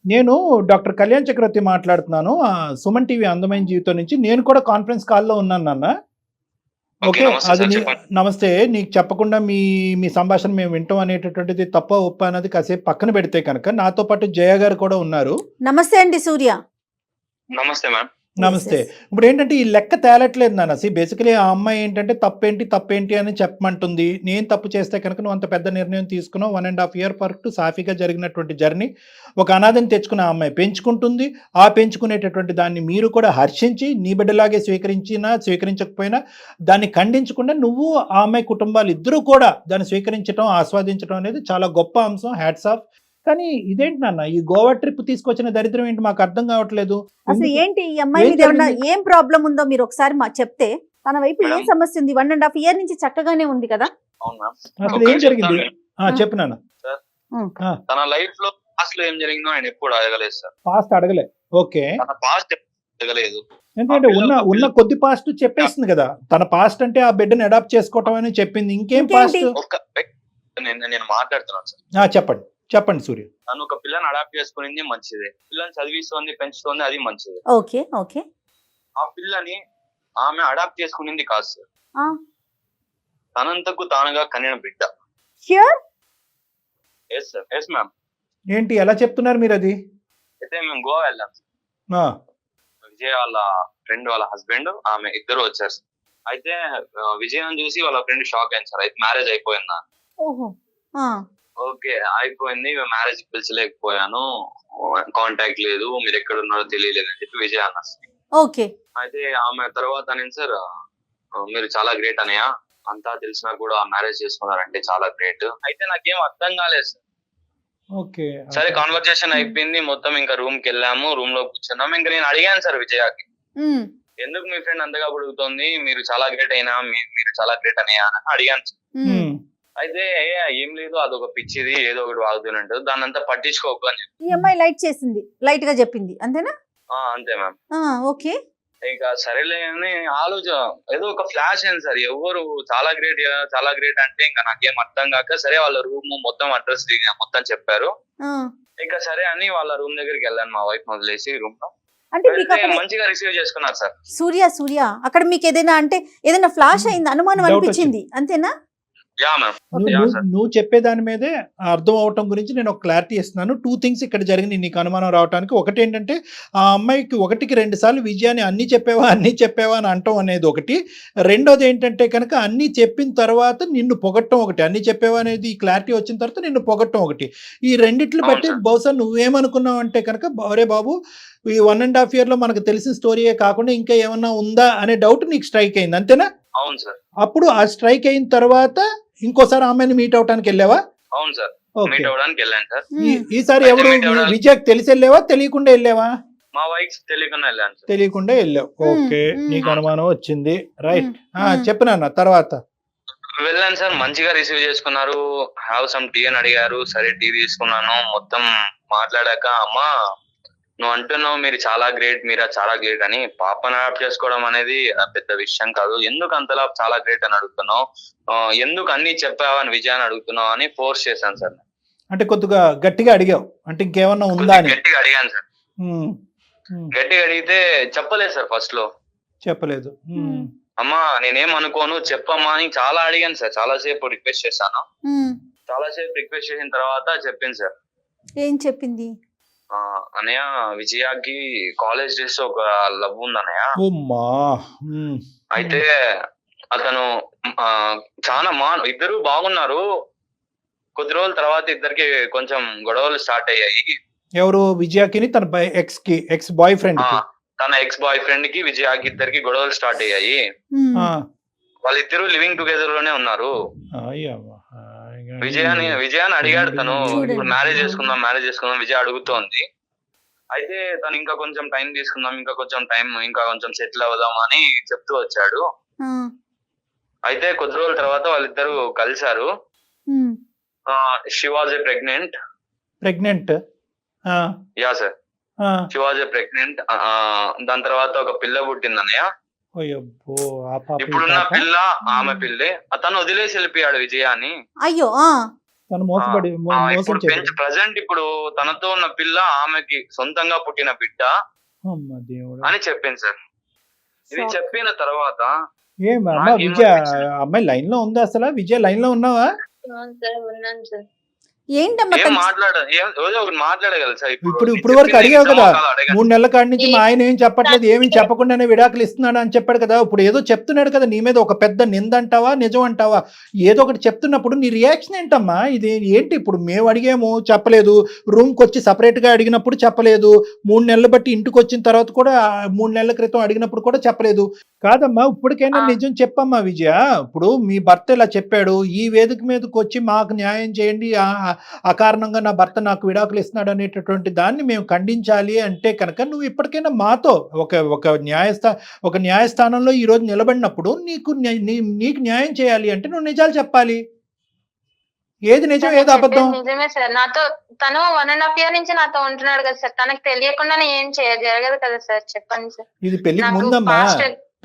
నేను డాక్టర్ కళ్యాణ్ చక్రవర్తి మాట్లాడుతున్నాను, సుమన్ టీవీ అందమైన జీవితం నుంచి. నేను కూడా కాన్ఫరెన్స్ కాల్లో ఉన్నాను నాన్న. ఓకే, అది నమస్తే. నీకు చెప్పకుండా మీ సంభాషణ మేము వింటాం అనేటటువంటిది తప్ప ఒప్ప అన్నది కాసేపు పక్కన పెడితే కనుక నాతో పాటు జయ గారు కూడా ఉన్నారు. నమస్తే అండి సూర్య. నమస్తే మ్యామ్. నమస్తే. ఇప్పుడు ఏంటంటే ఈ లెక్క తేలట్లేదు నాన్న. బేసికలీ ఆ అమ్మాయి ఏంటంటే తప్పేంటి అని చెప్పమంటుంది. నేను తప్పు చేస్తే కనుక నువ్వు అంత పెద్ద నిర్ణయం తీసుకున్నావు. 1.5 years వరకు సాఫీగా జరిగినటువంటి జర్నీ. ఒక అనాథని తెచ్చుకున్న ఆ అమ్మాయి పెంచుకుంటుంది. ఆ పెంచుకునేటటువంటి దాన్ని మీరు కూడా హర్షించి నీ బిడ్డలాగే స్వీకరించకపోయినా దాన్ని ఖండించకుండా నువ్వు ఆ అమ్మాయి కుటుంబాలు ఇద్దరూ కూడా దాన్ని స్వీకరించడం, ఆస్వాదించడం అనేది చాలా గొప్ప అంశం. Hats off. కానీ ఇదేంటి నాన్న, ఈ గోవా ట్రిప్ తీసుకొచ్చిన దరిద్రం ఏంటి మాకు అర్థం కావట్లేదు. అసలు ఏంటి ఈ అమ్మాయి మీద ఏమన్నా ఏం ప్రాబ్లం ఉందో మీరు ఒకసారి చెప్తే, తన వైపు ఏం సమస్య ఉంది? 1.5 years నుంచి చక్కగానే ఉంది కదా. అసలు ఏం జరిగింది చెప్పు నాన్న. తన లైఫ్ లో పాస్ట్ లో ఏం జరిగిందో ఆయన ఎప్పుడు అడగలేదు సార్. పాస్ట్ అడగలే. ఓకే, తన పాస్ట్ అడగలేదు. ఎందుకంటే ఉన్న కొద్ది పాస్ట్ చెప్పేస్తుంది కదా. తన పాస్ట్ అంటే ఆ బిడ్డను అడాప్ట్ చేసుకోవటం అని చెప్పింది. ఇంకేం పాస్ట్? నేను మాట్లాడుతున్నాను సార్. చెప్పండి సూర్య. తను ఒక పిల్లని అడాప్ట్ చేసుకునింది మంచిదే, పిల్లని చదివిస్తోంది, పెంచుతోంది, అది మంచిదే. Okay okay. ఆ పిల్లని ఆమె అడాప్ట్ చేసుకునింది కాదు సార్, తనంతకు తానుగా కనిన బిడ్డ. Yes sir, yes ma'am. ఏంటి ఎలా చెప్తున్నారు మీరు అది? అయితే మేము గోవా వెళ్ళాం సార్. విజయ్ వాళ్ళ ఫ్రెండ్ వాళ్ళ హస్బెండ్ ఆమె ఇద్దరు వచ్చారు సార్. అయితే విజయం చూసి వాళ్ళ ఫ్రెండ్ షాక్ అయింది సార్. అయితే మ్యారేజ్ అయిపోయిందా? ఓకే అయిపోయింది, మ్యారేజ్ పిలిచలేకపోయాను, కాంటాక్ట్ లేదు, మీరు ఎక్కడ ఉన్నారో తెలియలేదు అని చెప్పి విజయ్ అన్న. ఓకే. అయితే ఆమె తర్వాత నేను సార్ మీరు చాలా గ్రేట్ అనయ్య, అంతా తెలిసినా కూడా మ్యారేజ్ చేసుకున్నారంటే చాలా గ్రేట్. అయితే నాకేం అర్థం కాలేదు సార్. ఓకే సరే కన్వర్జేషన్ అయిపోయింది మొత్తం. ఇంకా రూమ్ కి వెళ్ళాము, రూమ్ లో కూర్చున్నాము. ఇంకా నేను అడిగాను సార్ విజయకి, ఎందుకు మీ ఫ్రెండ్ అంతగా అడుగుతోంది, మీరు చాలా గ్రేట్ అయినా, మీరు చాలా గ్రేట్ అనయ్య అని అడిగాను సార్. అయితే ఏం లేదు, అదొక పిచ్చిది, ఏదో ఒకటి వాగుతున్నట్టు, దాన్ని అంతా పట్టించుకోకు అని చెప్పి ఈ అమ్మాయి లైట్ చేసింది, లైట్ గా చెప్పింది, అంతేనా? అంతే మ్యామ్. ఓకే. ఇంకా సరేలే అని ఆలోచన, ఏదో ఒక ఫ్లాష్ అయింది సార్. ఎవరు చాలా గ్రేట్ అంటే ఇంకా నాకేం అర్థం కాక, సరే వాళ్ళ రూమ్ మొత్తం అడ్రస్ మొత్తం చెప్పారు. ఇంకా సరే అని వాళ్ళ రూమ్ దగ్గరికి వెళ్ళాను, మా వైఫ్ వదిలేసి రూమ్ లో. అంటే మంచిగా రిసీవ్ చేసుకున్నారు సార్. సూర్య అక్కడ మీకు ఏదైనా ఫ్లాష్ అయింది, అనుమానం అనిపించింది, అంతేనా? నువ్వు చెప్పే దాని మీదే అర్థం అవటం గురించి నేను ఒక క్లారిటీ ఇస్తున్నాను. 2 things ఇక్కడ జరిగింది నీకు అనుమానం రావడానికి. ఒకటి ఏంటంటే ఆ అమ్మాయికి 1కి 2 సార్లు విజయాన్ని అన్ని చెప్పావా అని అంటాం అనేది ఒకటి. రెండోది ఏంటంటే కనుక అన్ని చెప్పిన తర్వాత నిన్ను పొగట్టం ఒకటి. అన్ని చెప్పావా అనేది క్లారిటీ వచ్చిన తర్వాత నిన్ను పొగట్టం ఒకటి. ఈ రెండిట్లు బట్టి బహుశా నువ్వేమనుకున్నావు అంటే కనుక, అరే బాబు ఈ 1.5 years లో మనకు తెలిసిన స్టోరీయే కాకుండా ఇంకా ఏమన్నా ఉందా అనే డౌట్ నీకు స్ట్రైక్ అయింది, అంతేనా? అవును సార్. అప్పుడు ఆ స్ట్రైక్ అయిన తర్వాత ఇంకోసారి అమ్మాయిని మీట్ అవడానికి వెళ్ళావా? అవును సార్, మీట్ అవడానికి వెళ్ళాను సార్. ఈసారి ఎవరు విజయ్ తెలిసి వెళ్ళావా, తెలియకుండా వెళ్ళావా? మా వైఫ్ తెలియకుండా వెళ్ళాను సార్. తెలియకుండా వెళ్ళావు. ఓకే, నీకు అనుమానం వచ్చింది, రైట్. చెప్పినా తర్వాత వెళ్ళాను సార్, మంచిగా రిసీవ్ చేసుకున్నారు. హ్యావ్ సమ్ టీ అని అడిగారు, సరే టీ తీసుకున్నాను. మొత్తం మాట్లాడాక, అమ్మా నువ్వు అంటున్నావు మీరు చాలా గ్రేట్ అని, పాపను అడాప్ట్ చేసుకోవడం అనేది పెద్ద విషయం కాదు, ఎందుకు అంతలా చాలా గ్రేట్ అని అడుగుతున్నావు, ఎందుకు అన్ని చెప్పావా అని విజయాన్ని అడుగుతున్నావు అని ఫోర్స్ చేశాను సార్. అంటే కొద్దిగా గట్టిగా అడిగావు అంటే ఇంకేమన్నా ఉందా అని? గట్టిగా అడిగాను సార్. గట్టిగా అడిగితే చెప్పలేదు సార్, ఫస్ట్ లో చెప్పలేదు. అమ్మా నేనేం అనుకోను చెప్పమ్మా అని చాలా అడిగాను సార్, చాలా సేపు రిక్వెస్ట్ చేశాను. చాలా సేపు రిక్వెస్ట్ చేసిన తర్వాత చెప్పింది సార్. ఏం చెప్పింది? అన్నయ్య విజయాకి కాలేజ్ డేస్ ఒక లవ్ ఉంది అన్నయ్య. అయితే అతను చాలా ఇద్దరు బాగున్నారు. కొద్ది రోజుల తర్వాత ఇద్దరికి కొంచెం గొడవలు స్టార్ట్ అయ్యాయి. ఎవరు? విజయాకి తన ఎక్స్ బాయ్ ఫ్రెండ్ తన ఎక్స్ బాయ్ ఫ్రెండ్ కి విజయాకి ఇద్దరికి గొడవలు స్టార్ట్ అయ్యాయి. వాళ్ళిద్దరు లివింగ్ టుగెదర్ లోనే ఉన్నారు. విజయాన్ని అడిగాడు తను, ఇప్పుడు మ్యారేజ్ చేసుకుందాం విజయ అడుగుతోంది. అయితే తను ఇంకా కొంచెం టైం తీసుకుందాం, ఇంకా కొంచెం సెటిల్ అవుదాం అని చెప్తూ వచ్చాడు. అయితే కొద్ది రోజుల తర్వాత వాళ్ళిద్దరు కలిశారు. She was a pregnant. Yeah sir, she was a pregnant. దాని తర్వాత ఒక పిల్ల పుట్టింది అన్నయ్య. ఇప్పుడున్న పిల్ల ఆమె పిల్లే. అతను వదిలేసి వెళ్ళిపోయాడు విజయాన్ని. అయ్యో. ఇప్పుడు ప్రజెంట్ ఇప్పుడు తనతో ఉన్న పిల్ల ఆమెకి సొంతంగా పుట్టిన బిడ్డ అని చెప్పింది సార్. ఇది చెప్పిన తర్వాత విజయ అమ్మాయి లైన్ లో ఉందా? అసలు విజయ లైన్ లో ఉన్నావా? ఏంటమ్మా మాట్లాడగలరు సార్. ఇప్పుడు వరకు అడిగావు కదా, 3 నెలల కాడి నుంచి మా ఆయన ఏం చెప్పట్లేదు, ఏమి చెప్పకుండానే విడాకులు ఇస్తున్నాడు అని చెప్పాడు కదా. ఇప్పుడు ఏదో చెప్తున్నాడు కదా నీ మీద, ఒక పెద్ద నింద అంటావా నిజం అంటావా? ఏదో ఒకటి చెప్తున్నప్పుడు నీ రియాక్షన్ ఏంటమ్మా? ఇది ఏంటి? ఇప్పుడు మేము అడిగాము చెప్పలేదు, రూమ్కి వచ్చి సపరేట్ గా అడిగినప్పుడు చెప్పలేదు, 3 నెలలు బట్టి ఇంటికి వచ్చిన తర్వాత కూడా 3 నెలల క్రితం అడిగినప్పుడు కూడా చెప్పలేదు. కాదమ్మా, ఇప్పటికైనా నిజం చెప్పమ్మా విజయ. ఇప్పుడు మీ భర్త ఇలా చెప్పాడు, ఈ వేదిక మీదకి వచ్చి మాకు న్యాయం చేయండి, అకారణంగా నా భర్త నాకు విడాకులు ఇస్తున్నాడు అనేటటువంటి దాన్ని మేము ఖండించాలి అంటే కనుక నువ్వు ఇప్పటికైనా మాతో ఒక న్యాయస్థానంలో ఈ రోజు నిలబడినప్పుడు నీకు న్యాయం చేయాలి అంటే నువ్వు నిజాలు చెప్పాలి. ఏది నిజం ఏది అబద్ధం? నిజమే సార్, నాతో తను 1.5 year నుంచి నాతో ఉంటున్నాడు కదా సార్, తనకు తెలియకుండా ఏం జరగదు కదా సార్, చెప్పండి సార్. ఇది పెళ్లికి ముందమ్మా,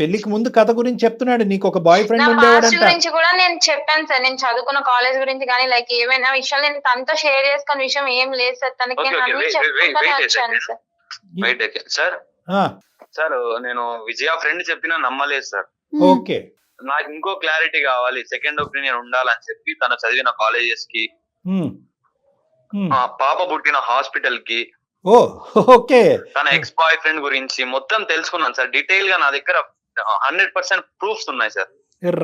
పెళ్లికి ముందు కథ గురించి చెప్తున్నాడు. నీకు ఒక బాయ్ ఫ్రెండ్ ఉండేవాడంట. గురించి కూడా నేను చెప్పాను సార్, నేను చదువుకున్న కాలేజ్ గురించి కానీ లైక్ ఏమైనా విషయాలు నేను తనతో షేర్ చేసుకున్న విషయం ఏం లేదు సార్. తనకి వచ్చాను సార్. సార్ నేను విజయ ఫ్రెండ్ చెప్పినా నమ్మలేదు సార్. ఓకే, నాకు ఇంకో క్లారిటీ కావాలి, సెకండ్ ఒపీనియన్ ఉండాలని చెప్పి తను చదివిన కాలేజెస్ కి, పాప పుట్టిన హాస్పిటల్ కి, ఓకే, తన ఎక్స్ బాయ్ ఫ్రెండ్ గురించి మొత్తం తెలుసుకున్నాను సార్. డీటెయిల్ గా నా దగ్గర 100% ప్రూఫ్స్ ఉన్నాయి సార్.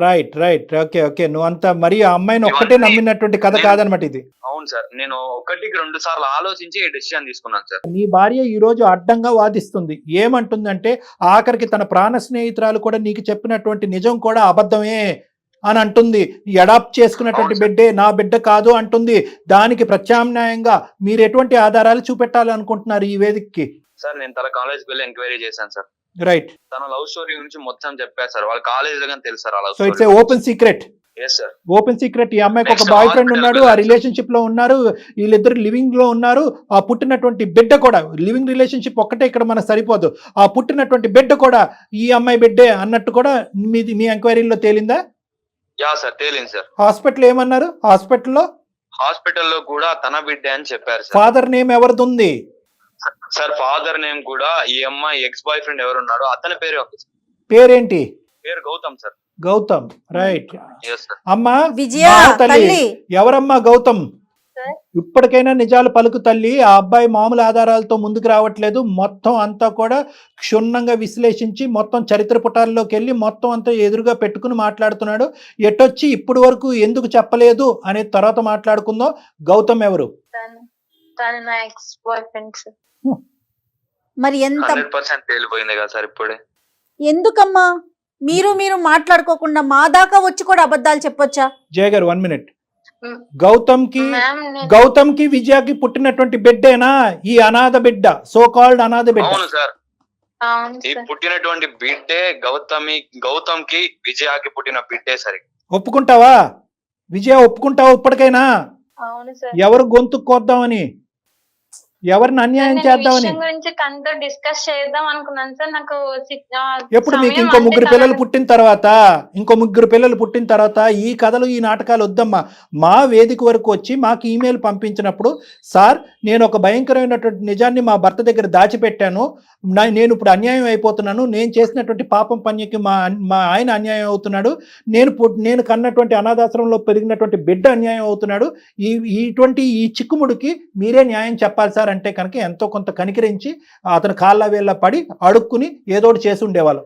రైట్. ఓకే. నువ్వు అంతా మరి ఆ అమ్మాయిని ఒక్కటే నమ్మినటువంటి కథ కాదనమాట ఇది. అవును సార్, నేను 1-2 సార్లు ఆలోచించి ఈ డెసిషన్ తీసుకున్నాను సార్. నీ భార్య ఈ రోజు అడ్డంగా వాదిస్తుంది. ఏమంటుందంటే ఆఖరికి తన ప్రాణ స్నేహితురాలు కూడా నీకు చెప్పినటువంటి నిజం కూడా అబద్ధమే అని అంటుంది. అడాప్ట్ చేసుకున్నటువంటి బిడ్డే నా బిడ్డ కాదు అంటుంది. దానికి ప్రత్యామ్నాయంగా మీరు ఎటువంటి ఆధారాలు చూపెట్టాలనుకుంటున్నారు ఈ వేదికకి? సార్ నేను తన కాలేజ్కి వెళ్ళి ఎంక్వైరీ చేశాను సార్. రైట్. తన లవ్ స్టోరీ గురించి మొత్తం చెప్పారు సార్. వాళ్ళ కాలేజ్ లో తెలుసు sir. So it's open secret. Open secret. ఈ అమ్మాయికి ఒక బాయ్ ఫ్రెండ్ ఉన్నాడు, ఆ రిలేషన్షిప్ లో ఉన్నారు, వీళ్ళిద్దరు లివింగ్ లో ఉన్నారు. ఆ పుట్టినటువంటి బిడ్డ కూడా, లివింగ్ రిలేషన్షిప్ ఒక్కటే ఇక్కడ మనకు సరిపోదు, ఆ పుట్టినటువంటి బిడ్డ కూడా ఈ అమ్మాయి బిడ్డే అన్నట్టు కూడా మీ ఎంక్వైరీలో తేలిందా? యా సార్, తేలింది సార్. హాస్పిటల్ ఏమన్నారు? హాస్పిటల్లో కూడా తన బిడ్డే అని చెప్పారు సార్. ఫాదర్ నేమ్ ఎవరిది ఉంది సార్? ఫాదర్ నేమ్ కూడా ఈ అమ్మాయి ఎక్స్ బాయ్ ఫ్రెండ్ ఎవరున్నాడో అతని పేరేంటి? పేరు గౌతమ్ సార్. గౌతమ్, రైట్. అమ్మా విజయ తల్లి, ఎవరమ్మా గౌతమ్? ఇప్పటికైనా నిజాలు పలుకు తల్లి. ఆ అబ్బాయి మామూలు ఆధారాలతో ముందుకు రావట్లేదు. మొత్తం అంతా కూడా క్షుణ్ణంగా విశ్లేషించి మొత్తం చరిత్ర పుటాల్లోకి వెళ్ళి మొత్తం అంతా ఎదురుగా పెట్టుకుని మాట్లాడుతున్నాడు. ఎటొచ్చి ఇప్పుడు వరకు ఎందుకు చెప్పలేదు అనే తర్వాత మాట్లాడుకుందాం. గౌతమ్ ఎవరు? మరి ఎంత 100% తేలిపోయింది కదా సార్ ఇప్పుడే. ఎందుకమ్మా మీరు మాట్లాడుకోకుండా మా దాకా వచ్చి కూడా అబద్ధాలు చెప్పొచ్చా? జయ గారు 1 minute. గౌతమ్ కి విజయకి పుట్టినటువంటి బిడ్డేనా ఈ అనాథ బిడ్డ, సో కాల్డ్ అనాథ బిడ్డ? అవును సార్, ఈ పుట్టినటువంటి బిడ్డే గౌతమ్ కి విజయకి పుట్టిన బిడ్డే సరే. ఒప్పుకుంటావా విజయ? ఒప్పుకుంటావా ఇప్పటికైనా? ఎవరు గొంతు కోద్దామని? ఎవరిని అన్యాయం నేను ఈ చేద్దామని? విషయం గురించి తనతో డిస్కస్ చేద్దాం అనుకున్నాను సార్. నాకు ఎప్పుడు మీకు సమయం ఇంకో అంటే ముగ్గురు పిల్లలు పుట్టిన తర్వాత ఈ కథలు ఈ నాటకాలు వద్దమ్మా. మా వేదిక వరకు వచ్చి మాకు ఈమెయిల్ పంపించినప్పుడు, సార్ నేను ఒక భయంకరమైనటువంటి నిజాన్ని మా భర్త దగ్గర దాచిపెట్టాను, నేను ఇప్పుడు అన్యాయం అయిపోతున్నాను, నేను చేసినటువంటి పాపం పనికి మా ఆయన అన్యాయం అవుతున్నాడు, నేను కన్నటువంటి అనాథాశ్రమంలో పెరిగినటువంటి బిడ్డ అన్యాయం అవుతున్నాడు, ఈ చిక్కుముడికి మీరే న్యాయం చెప్పాలి సార్ అంటే కనుక ఎంతో కొంత కనికరించి అతను కాళ్ళ వేళ్ళ పడి అడుక్కుని ఏదో ఒకటి చేసి ఉండేవాళ్ళం.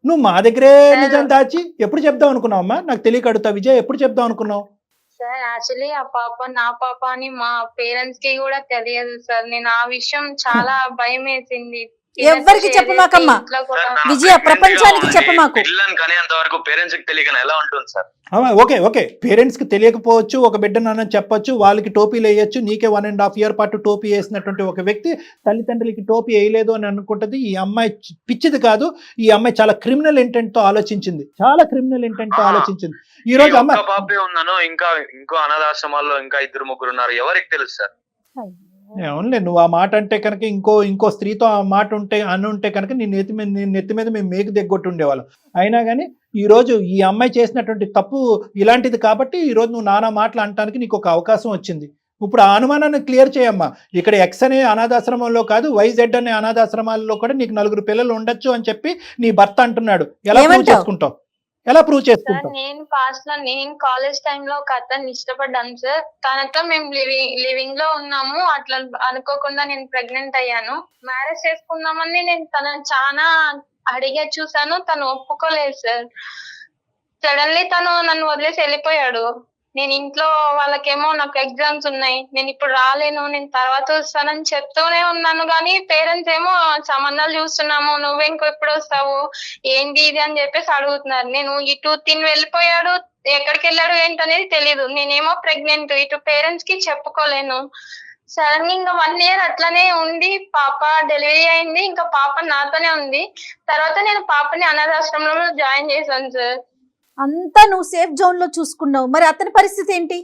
నువ్వు మా దగ్గరే నిజం దాచి ఎప్పుడు చెప్దాం అనుకున్నావమ్మా? నాకు తెలియక అడుగుతా విజయ్, ఎప్పుడు చెప్దాం అనుకున్నావు? సార్ యాక్చువల్లీ ఆ పాప నా పాప అని మా పేరెంట్స్ కి కూడా తెలియదు సార్. నేను ఆ విషయం చాలా భయం వేసింది. ఎవ్వరికి చెప్పమాకమ్మా విజయ, ప్రపంచానికి చెప్పమాకు. పిల్లల్ని కనేంత వరకు పేరెంట్స్ కి తెలియక ఎలా ఉంటుంది సార్? ఓకే పేరెంట్స్ కి తెలియకపోవచ్చు, ఒక బిడ్డనని చెప్పొచ్చు, వాళ్ళకి టోపీలు వేయచ్చు. నీకే 1.5 year పాటు టోపీ వేసినటువంటి ఒక వ్యక్తి తల్లిదండ్రులకి టోపీ వేయలేదు అని అనుకుంటది. ఈ అమ్మాయి పిచ్చిది కాదు, ఈ అమ్మాయి చాలా క్రిమినల్ ఇంటెంట్ తో ఆలోచించింది. ఈ రోజు అమ్మాయి పాపే ఉన్నాను, ఇంకో అనాథాశ్రమాల్లో ఇంకా 2-3 ఉన్నారు, ఎవరికి తెలుసు సార్? అవునులే, నువ్వు ఆ మాట అంటే కనుక ఇంకో స్త్రీతో ఆ మాట ఉంటే కనుక నీ నెత్తి మీద మేము మేకు దిగ్గొట్టి ఉండేవాళ్ళం. అయినా కానీ ఈరోజు ఈ అమ్మాయి చేసినటువంటి తప్పు ఇలాంటిది కాబట్టి ఈరోజు నువ్వు నానా మాటలు అనటానికి నీకు ఒక అవకాశం వచ్చింది. ఇప్పుడు ఆ అనుమానాన్ని క్లియర్ చేయమ్మా. ఇక్కడ ఎక్స్ అనే అనాథాశ్రమంలో కాదు, వైజెడ్ అనే అనాథాశ్రమాల్లో కూడా నీకు 4 పిల్లలు ఉండొచ్చు అని చెప్పి నీ భర్త అంటున్నాడు. ఎలా ప్రూవ్ చేసుకుంటావు? నేను పాస్ట్ లో నేను కాలేజ్ టైంలో ఒక అతన్ని ఇష్టపడ్డాను సార్. తనతో మేము లివింగ్ లో ఉన్నాము. అట్లా అనుకోకుండా నేను ప్రెగ్నెంట్ అయ్యాను. మ్యారేజ్ చేసుకుందామని నేను తనని చాలా అడిగే చూసాను, తను ఒప్పుకోలేదు సార్. సడన్లీ తను నన్ను వదిలేసి వెళ్ళిపోయాడు. నేను ఇంట్లో వాళ్ళకేమో నాకు ఎగ్జామ్స్ ఉన్నాయి, నేను ఇప్పుడు రాలేను, నేను తర్వాత వస్తానని చెప్తూనే ఉన్నాను. కానీ పేరెంట్స్ ఏమో సంబంధాలు చూస్తున్నాము, నువ్వు ఎప్పుడు వస్తావు, ఏంటి ఇది అని చెప్పేసి అడుగుతున్నారు. నేను ఇటు వెళ్ళిపోయాడు, ఎక్కడికి వెళ్ళాడు ఏంటనేది తెలీదు. నేనేమో ప్రెగ్నెంట్, ఇటు పేరెంట్స్ కి చెప్పుకోలేను. సడన్ గా ఇంకా 1 year అట్లనే ఉంది. పాప డెలివరీ అయింది, ఇంకా పాప నాతోనే ఉంది. తర్వాత నేను పాపని అనాథాశ్రమంలో జాయిన్ చేశాను సార్. అంతా నువ్వు సేఫ్ జోన్ లో చూసుకున్నావు, మరి అతని పరిస్థితి ఏంటి?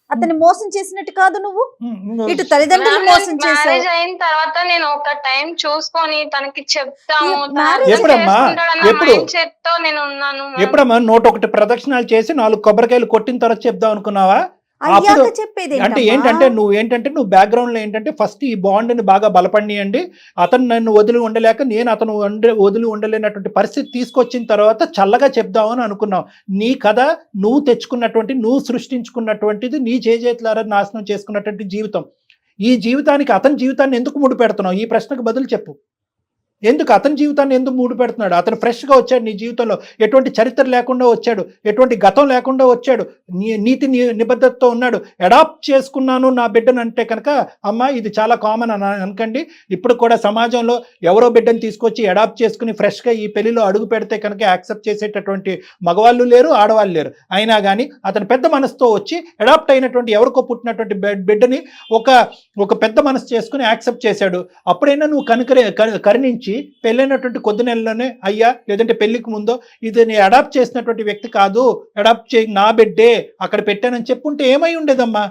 అతన్ని మోసం చేసినట్టు కాదు నువ్వు, ఇటు తల్లిదండ్రులు మోసం చేశావు. మ్యారేజ్ అయిన తర్వాత నేను ఒక టైం చూసుకొని తనకి చెప్తాము చెప్తా నేను ఉన్నాను. ఎప్పుడమ్మా 101 ప్రదక్షిణాలు చేసి 4 కొబ్బరికాయలు కొట్టిన తర్వాత చెప్దాం అనుకున్నావా? అంటే నువ్వు బ్యాక్గ్రౌండ్ లో ఏంటంటే ఫస్ట్ ఈ బాండ్ ని బాగా బలపడియండి, అతను నన్ను వదిలి ఉండలేక నేను అతను వదిలి ఉండలేనటువంటి పరిస్థితి తీసుకొచ్చిన తర్వాత చల్లగా చెప్దామని అనుకున్నావు. నీ కథ నువ్వు తెచ్చుకున్నటువంటి, నువ్వు సృష్టించుకున్నటువంటిది, నీ చేతులారా నాశనం చేసుకున్నటువంటి జీవితం. ఈ జీవితానికి అతని జీవితాన్ని ఎందుకు ముడి పెడుతున్నావు? ఈ ప్రశ్నకు బదులు చెప్పు. ఎందుకు అతని జీవితాన్ని ఎందుకు మూడు పెడుతున్నాడు? అతను ఫ్రెష్గా వచ్చాడు, నీ జీవితంలో ఎటువంటి చరిత్ర లేకుండా వచ్చాడు, ఎటువంటి గతం లేకుండా వచ్చాడు, నీతి నిబద్ధతతో ఉన్నాడు. అడాప్ట్ చేసుకున్నాను నా బిడ్డను అంటే కనుక అమ్మ ఇది చాలా కామన్ అని అనకండి. ఇప్పుడు కూడా సమాజంలో ఎవరో బిడ్డను తీసుకొచ్చి అడాప్ట్ చేసుకుని ఫ్రెష్గా ఈ పెళ్లిలో అడుగు పెడితే కనుక యాక్సెప్ట్ చేసేటటువంటి మగవాళ్ళు లేరు, ఆడవాళ్ళు లేరు. అయినా కానీ అతను పెద్ద మనసుతో వచ్చి అడాప్ట్ అయినటువంటి ఎవరికో పుట్టినటువంటి బిడ్డని ఒక పెద్ద మనసు చేసుకుని యాక్సెప్ట్ చేశాడు. అప్పుడైనా నువ్వు కరుణించి పెళ్ళైనటువంటి కొద్ది నెలలోనే అయ్యా, లేదంటే పెళ్లికి ముందో ఇది నేను అడాప్ట్ చేసినటువంటి వ్యక్తి కాదు, అడాప్ట్ చేయి నా బిడ్డే అక్కడ పెట్టానని చెప్పుంటే ఏమై ఉండేదమ్మా?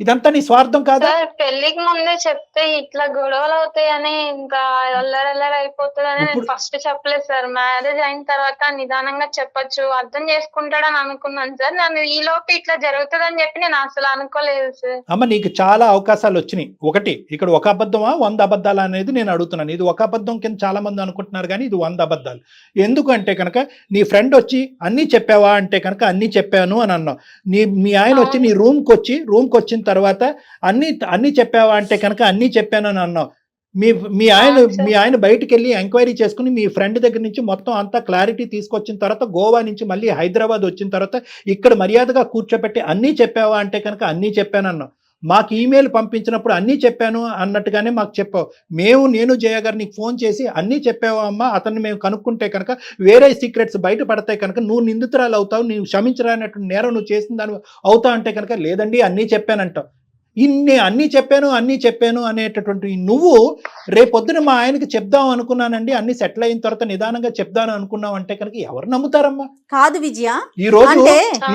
ఇదంతా నీ స్వార్థం కాదా? పెళ్లికి ముందే చెప్తే ఇట్లా గొడవలు అవుతాయని, ఇంకా అల్లరల్లరి అయిపోతుందని నేను ఫస్ట్ చెప్పలేదు సార్. మ్యారేజ్ అయిన తర్వాత నిదానంగా చెప్పొచ్చు, అర్థం చేసుకుంటాడని అనుకున్నాను సార్. నన్ను ఈ లోపు ఇట్లా జరుగుతుందని చెప్పి నేను అసలు అనుకోలేదు సార్. అమ్మ నీకు చాలా అవకాశాలు వచ్చినాయి. ఒకటి ఇక్కడ ఒక అబద్ధమా 100 అబద్ధాలు అనేది నేను అడుగుతున్నాను. ఇది ఒక అబద్ధం కింద చాలా మంది అనుకుంటున్నారు, కానీ ఇది 100 అబద్ధాలు. ఎందుకంటే కనుక నీ ఫ్రెండ్ వచ్చి అన్నీ చెప్పావా అంటే కనుక అన్నీ చెప్పాను అని అన్నావు. మీ ఆయన వచ్చి నీ రూమ్కి వచ్చిన తర్వాత అన్ని చెప్పావా అంటే కనుక అన్ని చెప్పానని అన్నావు. మీ ఆయన బయటికి వెళ్ళి ఎంక్వైరీ చేసుకుని మీ ఫ్రెండ్ దగ్గర నుంచి మొత్తం అంతా క్లారిటీ తీసుకొచ్చిన తర్వాత గోవా నుంచి మళ్ళీ హైదరాబాద్ వచ్చిన తర్వాత ఇక్కడ మర్యాదగా కూర్చోపెట్టి అన్నీ చెప్పావా అంటే కనుక అన్నీ చెప్పానన్నావు. మాకు ఈమెయిల్ పంపించినప్పుడు అన్నీ చెప్పాను అన్నట్టుగానే మాకు చెప్పావు. నేను జయ గారు నీకు ఫోన్ చేసి అన్నీ చెప్పావా అమ్మా, అతన్ని మేము కనుక్కుంటే కనుక వేరే సీక్రెట్స్ బయట పడతాయి కనుక నువ్వు నిందితురాలు అవుతావు, నువ్వు క్షమించరానటువంటి నేరం నువ్వు చేసిన దాని అవుతావు అంటే కనుక లేదండి అన్నీ చెప్పానంటావు. అన్నీ చెప్పాను అనేటటువంటి నువ్వు రేపొద్దున మా ఆయనకి చెప్దాం అనుకున్నానండి, అన్ని సెటిల్ అయిన తర్వాత నిదానంగా చెప్దాను అనుకున్నావు అంటే కనుక ఎవరు నమ్ముతారమ్మా? కాదు విజయ,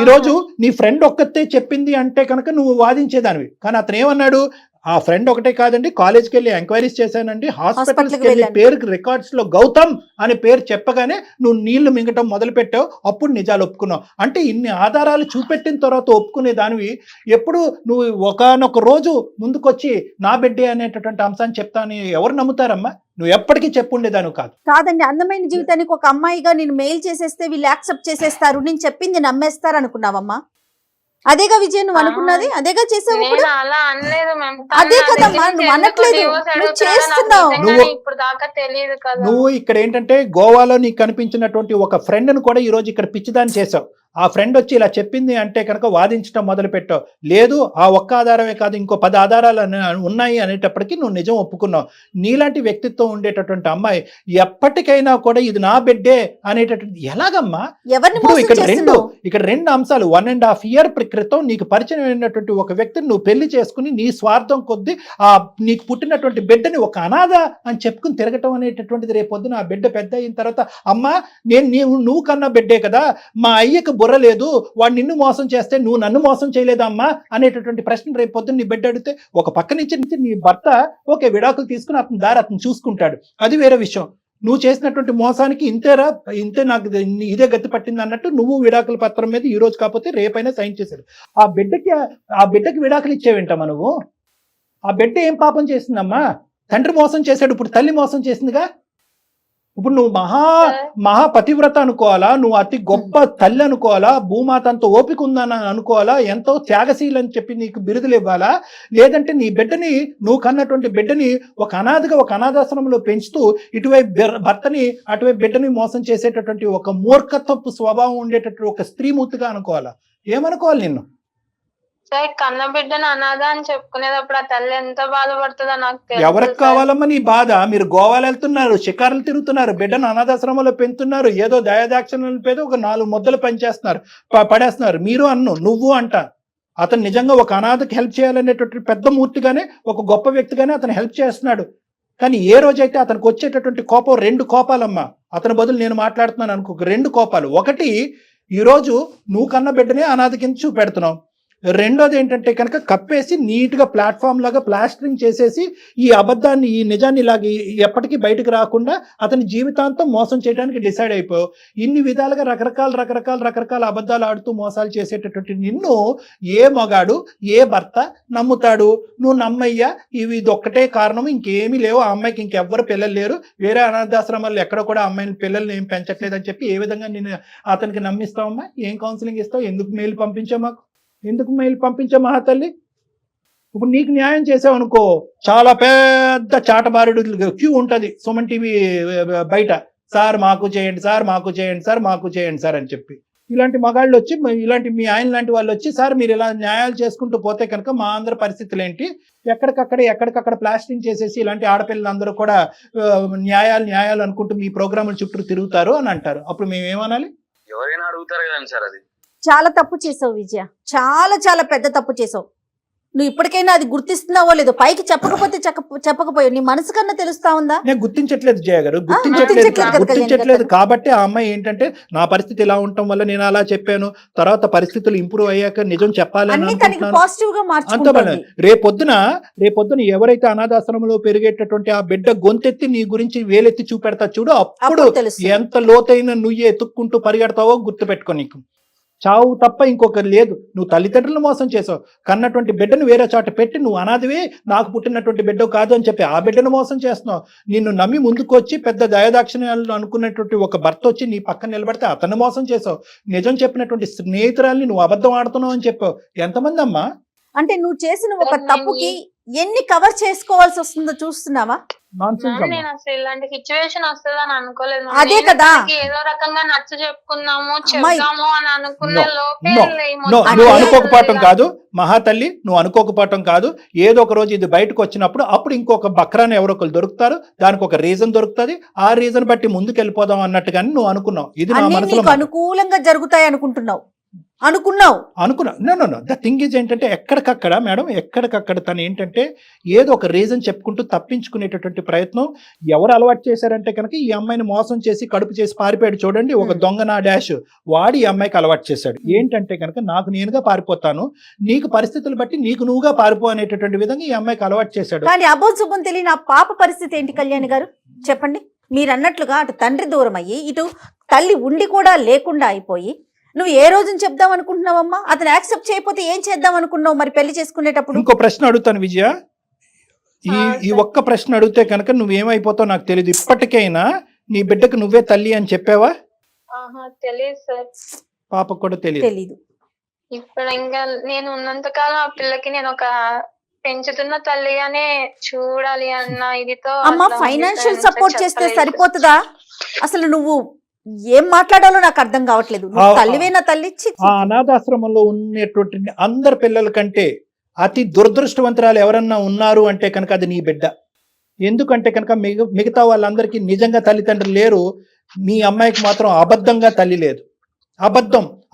ఈ రోజు నీ ఫ్రెండ్ ఒక్కతే చెప్పింది అంటే కనుక నువ్వు వాదించేదానివి. కానీ అతను ఏమన్నాడు, ఆ ఫ్రెండ్ ఒకటే కాదండి, కాలేజ్కి వెళ్ళి ఎంక్వైరీస్ చేశానండి, హాస్పిటల్స్కి హాస్పిటల్కి వెళ్ళి వెళ్ళాను. పేరుకి రికార్డ్స్లో గౌతమ్ అనే పేరు చెప్పగానే నువ్వు నీళ్లు మింగటం మొదలు పెట్టావు, అప్పుడు నిజాలు ఒప్పుకున్నావు. అంటే ఇన్ని ఆధారాలు చూపెట్టిన తర్వాత ఒప్పుకునే దానివి ఎప్పుడు నువ్వు ఒకానొక రోజు ముందుకొచ్చి నా బిడ్డే అనేటటువంటి అంశాన్ని చెప్తాను ఎవరు నమ్ముతారమ్మా? నువ్వు ఎప్పటికీ చెప్పుండేదాను కాదు. కాదండి, అందమైన జీవితానికి ఒక అమ్మాయిగా నేను మెయిల్ చేసేస్తే వీళ్ళు యాక్సెప్ట్ చేసేస్తారు, నేను చెప్పింది నమ్మేస్తారు అనుకున్నావమ్మా? అదేగా విజయ్ నువ్వు అనుకున్నది, అదేగా చేసావు ఇప్పుడు? నేను అలా అనలేదు మ్యామ్. అదే కదమ్మా, నువ్వు అనట్లేదు, నువ్వు చేస్తున్నావు. నువ్వు- ఇప్పుడు దాకా తెలియదు కదా. నువ్వు ఇక్కడ ఏంటంటే గోవాలో నీకు కనిపించినటువంటి ఒక ఫ్రెండ్ను కూడా ఈ రోజు ఇక్కడ పిచ్చిదాన్ని చేసావు. ఆ ఫ్రెండ్ వచ్చి ఇలా చెప్పింది అంటే కనుక వాదించడం మొదలు పెట్టావు. లేదు ఆ ఒక్క ఆధారమే కాదు ఇంకో 10 ఆధారాలు ఉన్నాయి అనేటప్పటికీ నువ్వు నిజం ఒప్పుకున్నావు. నీలాంటి వ్యక్తిత్వం ఉండేటటువంటి అమ్మాయి ఎప్పటికైనా కూడా ఇది నా బిడ్డే అనేటటువంటి ఎలాగమ్మా? ఎవరిని ఇప్పుడు మోసం చేస్తున్నావు? ఇక్కడ రెండు అంశాలు. 1.5 year క్రితం నీకు పరిచయం అయినటువంటి ఒక వ్యక్తిని నువ్వు పెళ్లి చేసుకుని నీ స్వార్థం కొద్దీ ఆ నీకు పుట్టినటువంటి బిడ్డని ఒక అనాథ అని చెప్పుకుని తిరగటం అనేటటువంటిది రేపొద్దున ఆ బిడ్డ పెద్ద అయిన తర్వాత అమ్మా నువ్వు కన్నా బిడ్డే కదా, మా అయ్యకు బుర్ర లేదు, వాడు నిన్ను మోసం చేస్తే నువ్వు నన్ను మోసం చేయలేదమ్మా అనేటటువంటి ప్రశ్న రేపు పొద్దున్న నీ బిడ్డ అడిగితే ఒక పక్క నుంచి నీ భర్త ఓకే విడాకులు తీసుకుని అతని దారి అతను చూసుకుంటాడు, అది వేరే విషయం. నువ్వు చేసినటువంటి మోసానికి ఇంతే నాకు ఇదే గతి పట్టింది అన్నట్టు నువ్వు విడాకుల పత్రం మీద ఈ రోజు కాకపోతే రేపైనా సైన్ చేశాడు. ఆ బిడ్డకి విడాకులు ఇచ్చేవేంటమ్మా నువ్వు? ఆ బిడ్డ ఏం పాపం చేసిందమ్మా? తండ్రి మోసం చేశాడు, ఇప్పుడు తల్లి మోసం చేసిందిగా. ఇప్పుడు నువ్వు మహా పతివ్రత అనుకోవాలా, నువ్వు అతి గొప్ప తల్లి అనుకోవాలా, భూమాత అంత ఓపిక ఉందని అనుకోవాలా, ఎంతో త్యాగశీలు అని చెప్పి నీకు బిరుదులు ఇవ్వాలా, లేదంటే నీ బిడ్డని నువ్వు కన్నటువంటి బిడ్డని ఒక అనాథగా ఒక అనాథాశ్రమంలో పెంచుతూ ఇటువైపు భర్తని అటువైపు బిడ్డని మోసం చేసేటటువంటి ఒక మూర్ఖత్వపు స్వభావం ఉండేటటువంటి ఒక స్త్రీమూర్తిగా అనుకోవాలా? ఏమనుకోవాలి నిన్ను? సార్ కన్న బిడ్డను అనాథ అని చెప్పుకునేటప్పుడు ఆ తల్లి ఎంత బాధపడుతుందో నాకు తెలుసు. ఎవరికి కావాలమ్మా నీ బాధ? మీరు గోవాలు వెళ్తున్నారు, షికారులు తిరుగుతున్నారు, బిడ్డను అనాథాశ్రమంలో పెంచుతున్నారు, ఏదో దయాదాక్షిణ్యాల పేద ఒక 4 ముద్దలు పనిచేస్తున్నారు, పడేస్తున్నారు. మీరు నువ్వు అంట అతను నిజంగా ఒక అనాథకి హెల్ప్ చేయాలనేటటువంటి పెద్ద మూర్తిగానే ఒక గొప్ప వ్యక్తిగానే అతను హెల్ప్ చేస్తున్నాడు. కానీ ఏ రోజైతే అతనికి వచ్చేటటువంటి కోపం 2 కోపాలమ్మా, అతని బదులు నేను మాట్లాడుతున్నాను అనుకో, 2 కోపాలు. ఒకటి, ఈరోజు నువ్వు కన్న బిడ్డనే అనాథ కింద చూపెడుతున్నావు. రెండోది ఏంటంటే కనుక కప్పేసి నీట్గా ప్లాట్ఫామ్ లాగా ప్లాస్టరింగ్ చేసేసి ఈ అబద్ధాన్ని ఈ నిజాన్ని ఇలాగ ఎప్పటికీ బయటకు రాకుండా అతని జీవితాంతం మోసం చేయడానికి డిసైడ్ అయిపోయావు. ఇన్ని విధాలుగా రకరకాల అబద్ధాలు ఆడుతూ మోసాలు చేసేటటువంటి నిన్ను ఏ మగాడు ఏ భర్త నమ్ముతాడు? నువ్వు నమ్మయ్యా ఇది ఒక్కటే కారణం, ఇంకేమీ లేవు, ఆ అమ్మాయికి ఇంకెవ్వరు పిల్లలు లేరు, వేరే అనాథాశ్రమాల్లో ఎక్కడ కూడా అమ్మాయిని పిల్లల్ని ఏం పెంచట్లేదు అని చెప్పి ఏ విధంగా నేను అతనికి నమ్మిస్తావమ్మా? ఏం కౌన్సిలింగ్ ఇస్తావు? ఎందుకు మెయిల్ పంపించావు మాకు? ఎందుకు మెయిల్ పంపించా మహాతల్లి? ఇప్పుడు నీకు న్యాయం చేసావు అనుకో, చాలా పెద్ద చాటబారుడు క్యూ ఉంటుంది సుమన్ టీవీ బయట, సార్ మాకు చేయండి సార్, మాకు చేయండి సార్, మాకు చేయండి సార్ అని చెప్పి. ఇలాంటి మగాళ్ళు వచ్చి, ఇలాంటి మీ ఆయన లాంటి వాళ్ళు వచ్చి, సార్ మీరు ఇలా న్యాయాలు చేసుకుంటూ పోతే కనుక మా అందరి పరిస్థితులు ఏంటి? ఎక్కడికక్కడ ప్లాస్టింగ్ చేసేసి ఇలాంటి ఆడపిల్లలందరూ కూడా న్యాయాలు అనుకుంటూ మీ ప్రోగ్రాముల చుట్టూ తిరుగుతారు అని అంటారు. అప్పుడు మేము ఏమనాలి? ఎవరైనా అడుగుతారు కదండి సార్. అది చాలా తప్పు చేసావు విజయ, చాలా పెద్ద తప్పు చేసావు. నువ్వు ఇప్పటికైనా అది గుర్తిస్తున్నావో లేదో, పైకి చెప్పకపోయావు, నీ మనసు కన్నా తెలుస్తా ఉందా? నేను గుర్తించట్లేదు జయ గారు, గుర్తించట్లేదు కాబట్టి ఆ అమ్మాయి ఏంటంటే నా పరిస్థితి ఇలా ఉండటం వల్ల నేను అలా చెప్పాను, తర్వాత పరిస్థితులు ఇంప్రూవ్ అయ్యాక నిజం చెప్పాలని అంత. రేపొద్దున ఎవరైతే అనాథాశ్రమంలో పెరిగేటటువంటి ఆ బిడ్డ గొంతెత్తి నీ గురించి వేలెత్తి చూపెడతా చూడు, అప్పుడు ఎంత లోతైన నువ్వు ఎత్తుక్కుంటూ పరిగెడతావో గుర్తు పెట్టుకో. నీకు చావు తప్ప ఇంకొకరు లేదు. నువ్వు తల్లిదండ్రులను మోసం చేసావు, కన్నటువంటి బిడ్డను వేరే చోట పెట్టి నువ్వు అనాథవే, నాకు పుట్టినటువంటి బిడ్డ కాదు అని చెప్పి ఆ బిడ్డను మోసం చేస్తున్నావు. నిన్ను నమ్మి ముందుకు వచ్చి పెద్ద దయాదాక్షిణ్యాలు అనుకున్నటువంటి ఒక భర్త వచ్చి నీ పక్కన నిలబడితే అతన్ని మోసం చేసావు. నిజం చెప్పినటువంటి స్నేహితురాల్ని నువ్వు అబద్ధం ఆడుతున్నావు అని చెప్పావు. ఎంతమంది అమ్మా? అంటే నువ్వు చేసిన ఒక తప్పుకి ఎన్ని కవర్ చేసుకోవాల్సి వస్తుందో చూస్తున్నావా? నేను అసలు ఇలాంటి సిచ్యువేషన్ వస్తుందని అనుకోలేదు. అదే కదా, ఏదో రకంగా నచ్చ చెప్పుకుందాము చెప్దాము అని అనుకునే నువ్వు అనుకోకపోవటం కాదు మహాతల్లి, నువ్వు అనుకోకపోవటం కాదు. ఏదో ఒక రోజు ఇది బయటకు వచ్చినప్పుడు అప్పుడు ఇంకొక బక్రాన్ని ఎవరో ఒకరు దొరుకుతారు, దానికి ఒక రీజన్ దొరుకుతుంది, ఆ రీజన్ బట్టి ముందుకు వెళ్ళిపోదాం అన్నట్టుగానే నువ్వు అనుకున్నావు. ఇది నా మనసులో అనుకూలంగా జరుగుతాయి అనుకుంటున్నావు. అనుకున్నావు. నో ద థింగ్ ఈజ్ ఏంటంటే ఎక్కడికక్కడ మేడం ఎక్కడికక్కడ తను ఏంటంటే ఏదో ఒక రీజన్ చెప్పుకుంటూ తప్పించుకునేటటువంటి ప్రయత్నం. ఎవరు అలవాటు చేశారంటే కనుక ఈ అమ్మాయిని మోసం చేసి కడుపు చేసి పారిపోయాడు చూడండి, ఒక దొంగ నా డాష్ వాడి ఈ అమ్మాయికి అలవాటు చేశాడు. ఏంటంటే కనుక నాకు నేనుగా పారిపోతాను, నీకు పరిస్థితులు బట్టి నీకు నువ్వుగా పారిపో అనేటటువంటి విధంగా ఈ అమ్మాయికి అలవాటు చేశాడు. కానీ అబోధ శుభం తెలియని ఆ పాప పరిస్థితి ఏంటి కళ్యాణి గారు చెప్పండి. మీరు అన్నట్లుగా అటు తండ్రి దూరం అయ్యి ఇటు తల్లి ఉండి కూడా లేకుండా అయిపోయి నువ్వు ఏ రోజున చెప్దాం అనుకుంటున్నావమ్మా? అతను యాక్సెప్ట్ చేయకపోతే ఏం చేద్దాం అనుకున్నావు మరి పెళ్లి చేసుకునేటప్పుడు? ఇంకో ప్రశ్న అడుగుతాను విజయ, ఈ ఒక్క ప్రశ్న అడిగితే కనుక నువ్వేమైపోతావు నాకు తెలియదు. ఇప్పటికైనా నీ బిడ్డకు నువ్వే తల్లి అని చెప్పావా? తెలియదు సార్. పాపకు కూడా తెలియదు. ఇప్పుడు ఇంకా నేను ఉన్నంతకాలం ఆ పిల్లకి నేను ఒక పెంచుతున్న తల్లిగానే చూడాలి అన్న ఇదితో. అమ్మా ఫైనాన్షియల్ సపోర్ట్ చేస్తే సరిపోతుందా? అసలు నువ్వు ఏం మాట్లాడాలో నాకు అర్థం కావట్లేదు. తల్లివేనా తల్లి? ఆ అనాథాశ్రమంలో ఉన్నటువంటి అందరి పిల్లల కంటే అతి దురదృష్టవంతురాలు ఎవరన్నా ఉన్నారు అంటే కనుక అది నీ బిడ్డ. ఎందుకంటే కనుక మిగతా వాళ్ళందరికీ నిజంగా తల్లిదండ్రులు లేరు, మీ అమ్మాయికి మాత్రం అబద్ధంగా తల్లి లేదు.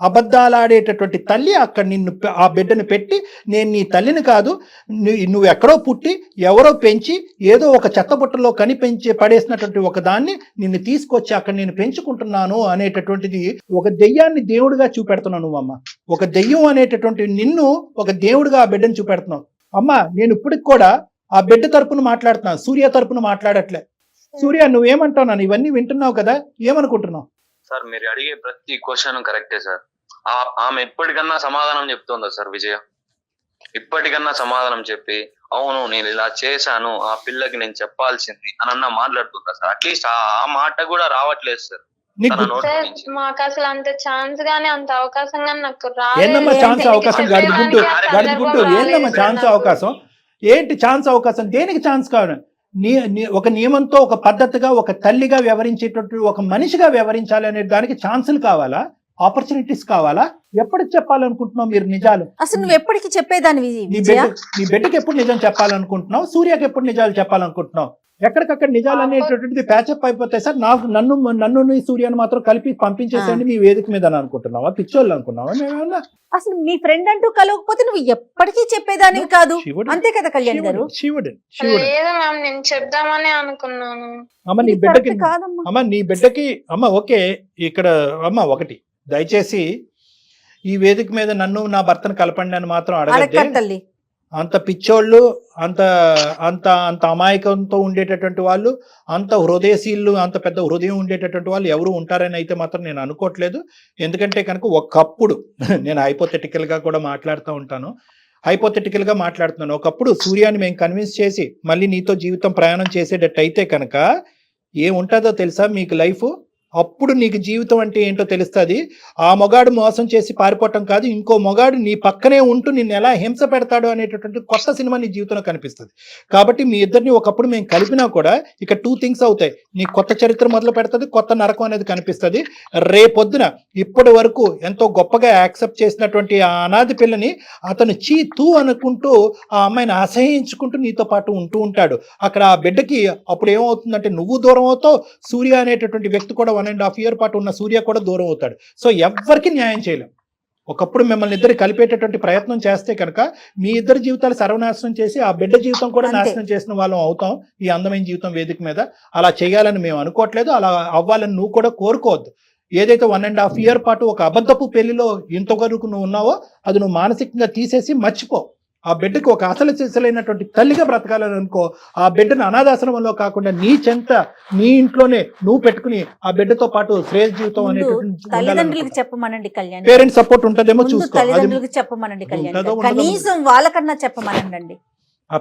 అబద్ధాలు ఆడేటటువంటి తల్లి అక్కడ నిన్ను ఆ బిడ్డను పెట్టి నేను నీ తల్లిని కాదు, నువ్వు ఎక్కడో పుట్టి ఎవరో పెంచి ఏదో ఒక చెత్తబుట్టలో కనిపించి పడేసినటువంటి ఒక దాన్ని నిన్ను తీసుకొచ్చి అక్కడ నేను పెంచుకుంటున్నాను అనేటటువంటిది ఒక దెయ్యాన్ని దేవుడిగా చూపెడుతున్నావు నువ్వు అమ్మ. ఒక దెయ్యం అనేటటువంటి నిన్ను ఒక దేవుడిగా ఆ బిడ్డను చూపెడుతున్నావు అమ్మ. నేను ఇప్పటికి కూడా ఆ బిడ్డ తరపున మాట్లాడుతున్నాను, సూర్య తరపున మాట్లాడట్లే. సూర్య నువ్వేమంటావు? నన్ను ఇవన్నీ వింటున్నావు కదా, ఏమనుకుంటున్నావు? సార్ మీరు అడిగే ప్రతి క్వశ్చన్ కరెక్టే సార్. ఆమె ఇప్పటికన్నా సమాధానం చెప్తుందా సార్ విజయ? ఇప్పటికన్నా సమాధానం చెప్పి అవును నేను ఇలా చేశాను ఆ పిల్లకి నేను చెప్పాల్సింది అని మాట్లాడుతుందా సార్? అట్లీస్ట్ ఆ మాట కూడా రావట్లేదు సార్. మాకు అసలు అంత ఛాన్స్ గానీ అంత అవకాశం గానీ నాకు ఏందమ్మా ఛాన్స్ అవకాశం? గడిగుడ్డు ఏందమ్మా ఛాన్స్ అవకాశం? ఏంటి ఛాన్స్ అవకాశం? దేనికి ఛాన్స్ కావాలి? ఒక నియమంతో ఒక పద్ధతిగా ఒక తల్లిగా వ్యవహరించేటట్టు ఒక మనిషిగా వ్యవహరించాలి అనే దానికి ఛాన్సులు కావాలా, ఆపర్చునిటీస్ కావాలా? ఎప్పటికి చెప్పాలనుకుంటున్నావు మీరు నిజాలు? అసలు నువ్వు ఎప్పటికి చెప్పేదాన్ని? నీ బిడ్డకి ఎప్పుడు నిజం చెప్పాలనుకుంటున్నావు? సూర్యకి ఎప్పుడు నిజాలు చెప్పాలనుకుంటున్నావు? ఎక్కడికక్కడ నిజాలు అనేటటువంటిది ప్యాచప్ అయిపోతాయి సార్. నన్ను సూర్యాన్ని మాత్రం కలిపి పంపించేసేయండి మీ వేదిక మీద అని అనుకుంటున్నావా? పిచ్చోళ్ళు అనుకున్నావా? మేమేమన్నా అసలు మీ ఫ్రెండ్ అంటూ కలవకపోతే నువ్వు ఎప్పటికీ చెప్పేదానివి కాదు, అంతే కదా కళ్యాణ్ గారు? నేను చెప్దామని అనుకున్నాను. అమ్మ నీ బిడ్డకి అమ్మ ఓకే ఇక్కడ అమ్మ ఒకటి దయచేసి ఈ వేదిక మీద నన్ను నా భర్తను కలపండి అని మాత్రం అడగండి. అంత పిచ్చోళ్ళు, అంత అంత అంత అమాయకంతో ఉండేటటువంటి వాళ్ళు, అంత హృదయశీలు, అంత పెద్ద హృదయం ఉండేటటువంటి వాళ్ళు ఎవరు ఉంటారని అయితే మాత్రం నేను అనుకోవట్లేదు. ఎందుకంటే కనుక ఒకప్పుడు నేను హైపోథెటికల్గా కూడా మాట్లాడుతున్నాను. ఒకప్పుడు సూర్యాన్ని మేము కన్విన్స్ చేసి మళ్ళీ నీతో జీవితం ప్రయాణం చేసేటట్టు అయితే కనుక ఏముంటుందో తెలుసా మీకు లైఫ్? అప్పుడు నీకు జీవితం అంటే ఏంటో తెలుస్తుంది. ఆ మొగాడు మోసం చేసి పారిపోవటం కాదు, ఇంకో మొగాడు నీ పక్కనే ఉంటూ నిన్ను ఎలా హింస పెడతాడు అనేటటువంటి కొత్త సినిమా నీ జీవితంలో కనిపిస్తుంది. కాబట్టి మీ ఇద్దరిని ఒకప్పుడు మేము కలిపినా కూడా ఇక 2 things అవుతాయి. నీ కొత్త చరిత్ర మొదలు పెడుతుంది, కొత్త నరకం అనేది కనిపిస్తుంది. రేపొద్దున ఇప్పటి వరకు ఎంతో గొప్పగా యాక్సెప్ట్ చేసినటువంటి ఆ అనాథ పిల్లని అతను తూ అనుకుంటూ ఆ అమ్మాయిని అసహించుకుంటూ నీతో పాటు ఉంటూ ఉంటాడు. అక్కడ ఆ బిడ్డకి అప్పుడు ఏమవుతుందంటే నువ్వు దూరం అవుతావు, సూర్య అనేటటువంటి వ్యక్తి కూడా 1.5 year పాటు ఉన్న సూర్య కూడా దూరం అవుతాడు. సో ఎవ్వరికి న్యాయం చేయలేం. ఒకప్పుడు మిమ్మల్ని ఇద్దరు కలిపేటటువంటి ప్రయత్నం చేస్తే కనుక మీ ఇద్దరు జీవితాలు సర్వనాశనం చేసి ఆ బిడ్డ జీవితం కూడా నాశనం చేసిన వాళ్ళం అవుతాం ఈ అందమైన జీవితం వేదిక మీద. అలా చేయాలని మేము అనుకోవట్లేదు, అలా అవ్వాలని నువ్వు కూడా కోరుకోవద్దు. ఏదైతే 1.5 year పాటు ఒక అబద్ధపు పెళ్లిలో ఇంతవరకు నువ్వు ఉన్నావో అది నువ్వు మానసికంగా తీసేసి మర్చిపో. ఆ బిడ్డకు ఒక అసలు చేసలైనటువంటి తల్లిగా బ్రతకాలని అనుకో. ఆ బిడ్డను అనాథాశ్రమంలో కాకుండా నీ చెంత నీ ఇంట్లోనే నువ్వు పెట్టుకుని ఆ బిడ్డతో పాటు శ్రేయస్ జీవితం తల్లిదండ్రులకు చెప్పమనండి కళ్యాణ్. పేరెంట్స్ సపోర్ట్ ఉంటుందేమో చూసుకో. తల్లిదండ్రులకు చెప్పమనండి కళ్యాణ్, కనీసం వాళ్ళకన్నా చెప్పమనండి. ఆ